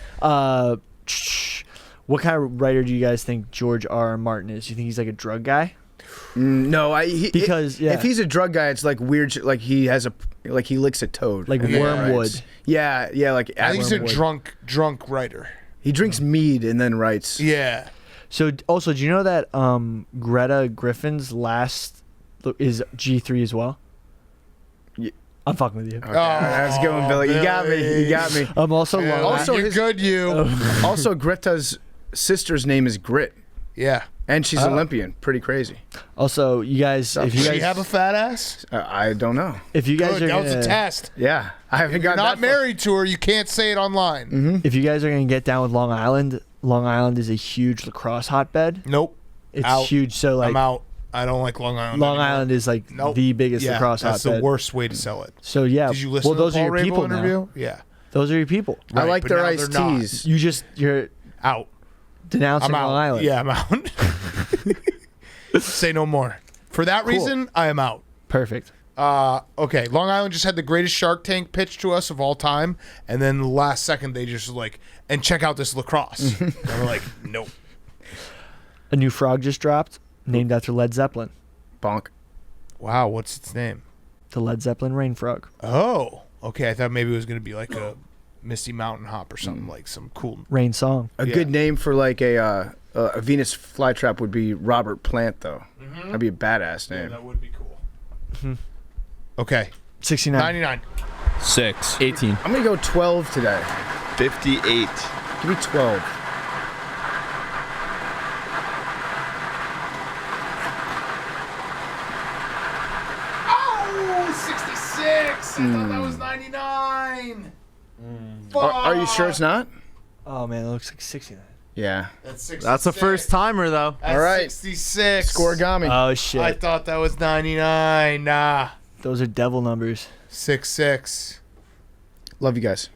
what kind of writer do you guys think George R. Martin is? You think he's like a drug guy? No, Because, yeah. if he's a drug guy, it's like weird. Like he has he licks a toad, Like and then Wormwood. writes. Yeah, like I think he's a Wormwood. drunk writer. he drinks mead and then writes. Yeah. So also, do you know that Greta Griffin's last is G3 as well? Yeah. I'm fucking with you. Okay, how's it going, Billy? You got me. You got me. I'm also Yeah, Long Also, you're his- good, you. Also, Greta's sister's name is Grit, Yeah. and she's Olympian. Pretty crazy. Also, you guys, if you Does guys, she have a fat ass? I don't know. if you guys Good. are That was a gonna, test. Yeah, I haven't If you're got not that far. married to her, you can't say it online. if you guys are gonna get down with Long Island is a huge lacrosse hotbed. Nope. It's Out. huge. So like I'm out. I don't like Long Island. Long anymore. Island is like Nope. the biggest Yeah, lacrosse that's hotbed. the worst way to sell it. So yeah. Did you listen well, to those the are Paul your Rabil people interview? now. Yeah. Those are your people. I Right, like but their now iced they're not. teas. You're Out. denouncing I'm out. Long Island. Yeah, I'm out. Say no more. For that reason, I am out. Perfect. Okay, Long Island just had the greatest Shark Tank pitch to us of all time, and then the last second they just like, and check out this lacrosse. And we're like, nope. A new frog just dropped, named after Led Zeppelin. Bonk. Wow, what's its name? The Led Zeppelin rain frog. Oh, okay. I thought maybe it was going to be like a Misty Mountain Hop or something, like some cool. Rain song. A Yeah. good name for like a Venus flytrap would be Robert Plant, though. That'd be a badass name. That would be cool. Okay, 69. 99. 6. 18. I'm gonna go 12 today. 58. Give me 12. I thought that was 99. Are you sure it's not? Oh man, it looks like 69. Yeah. That's 66. That's a first timer though. That's All right. 66. Scoregami. Oh shit. I thought that was 99. Nah. Those are devil numbers. 66. Love you guys.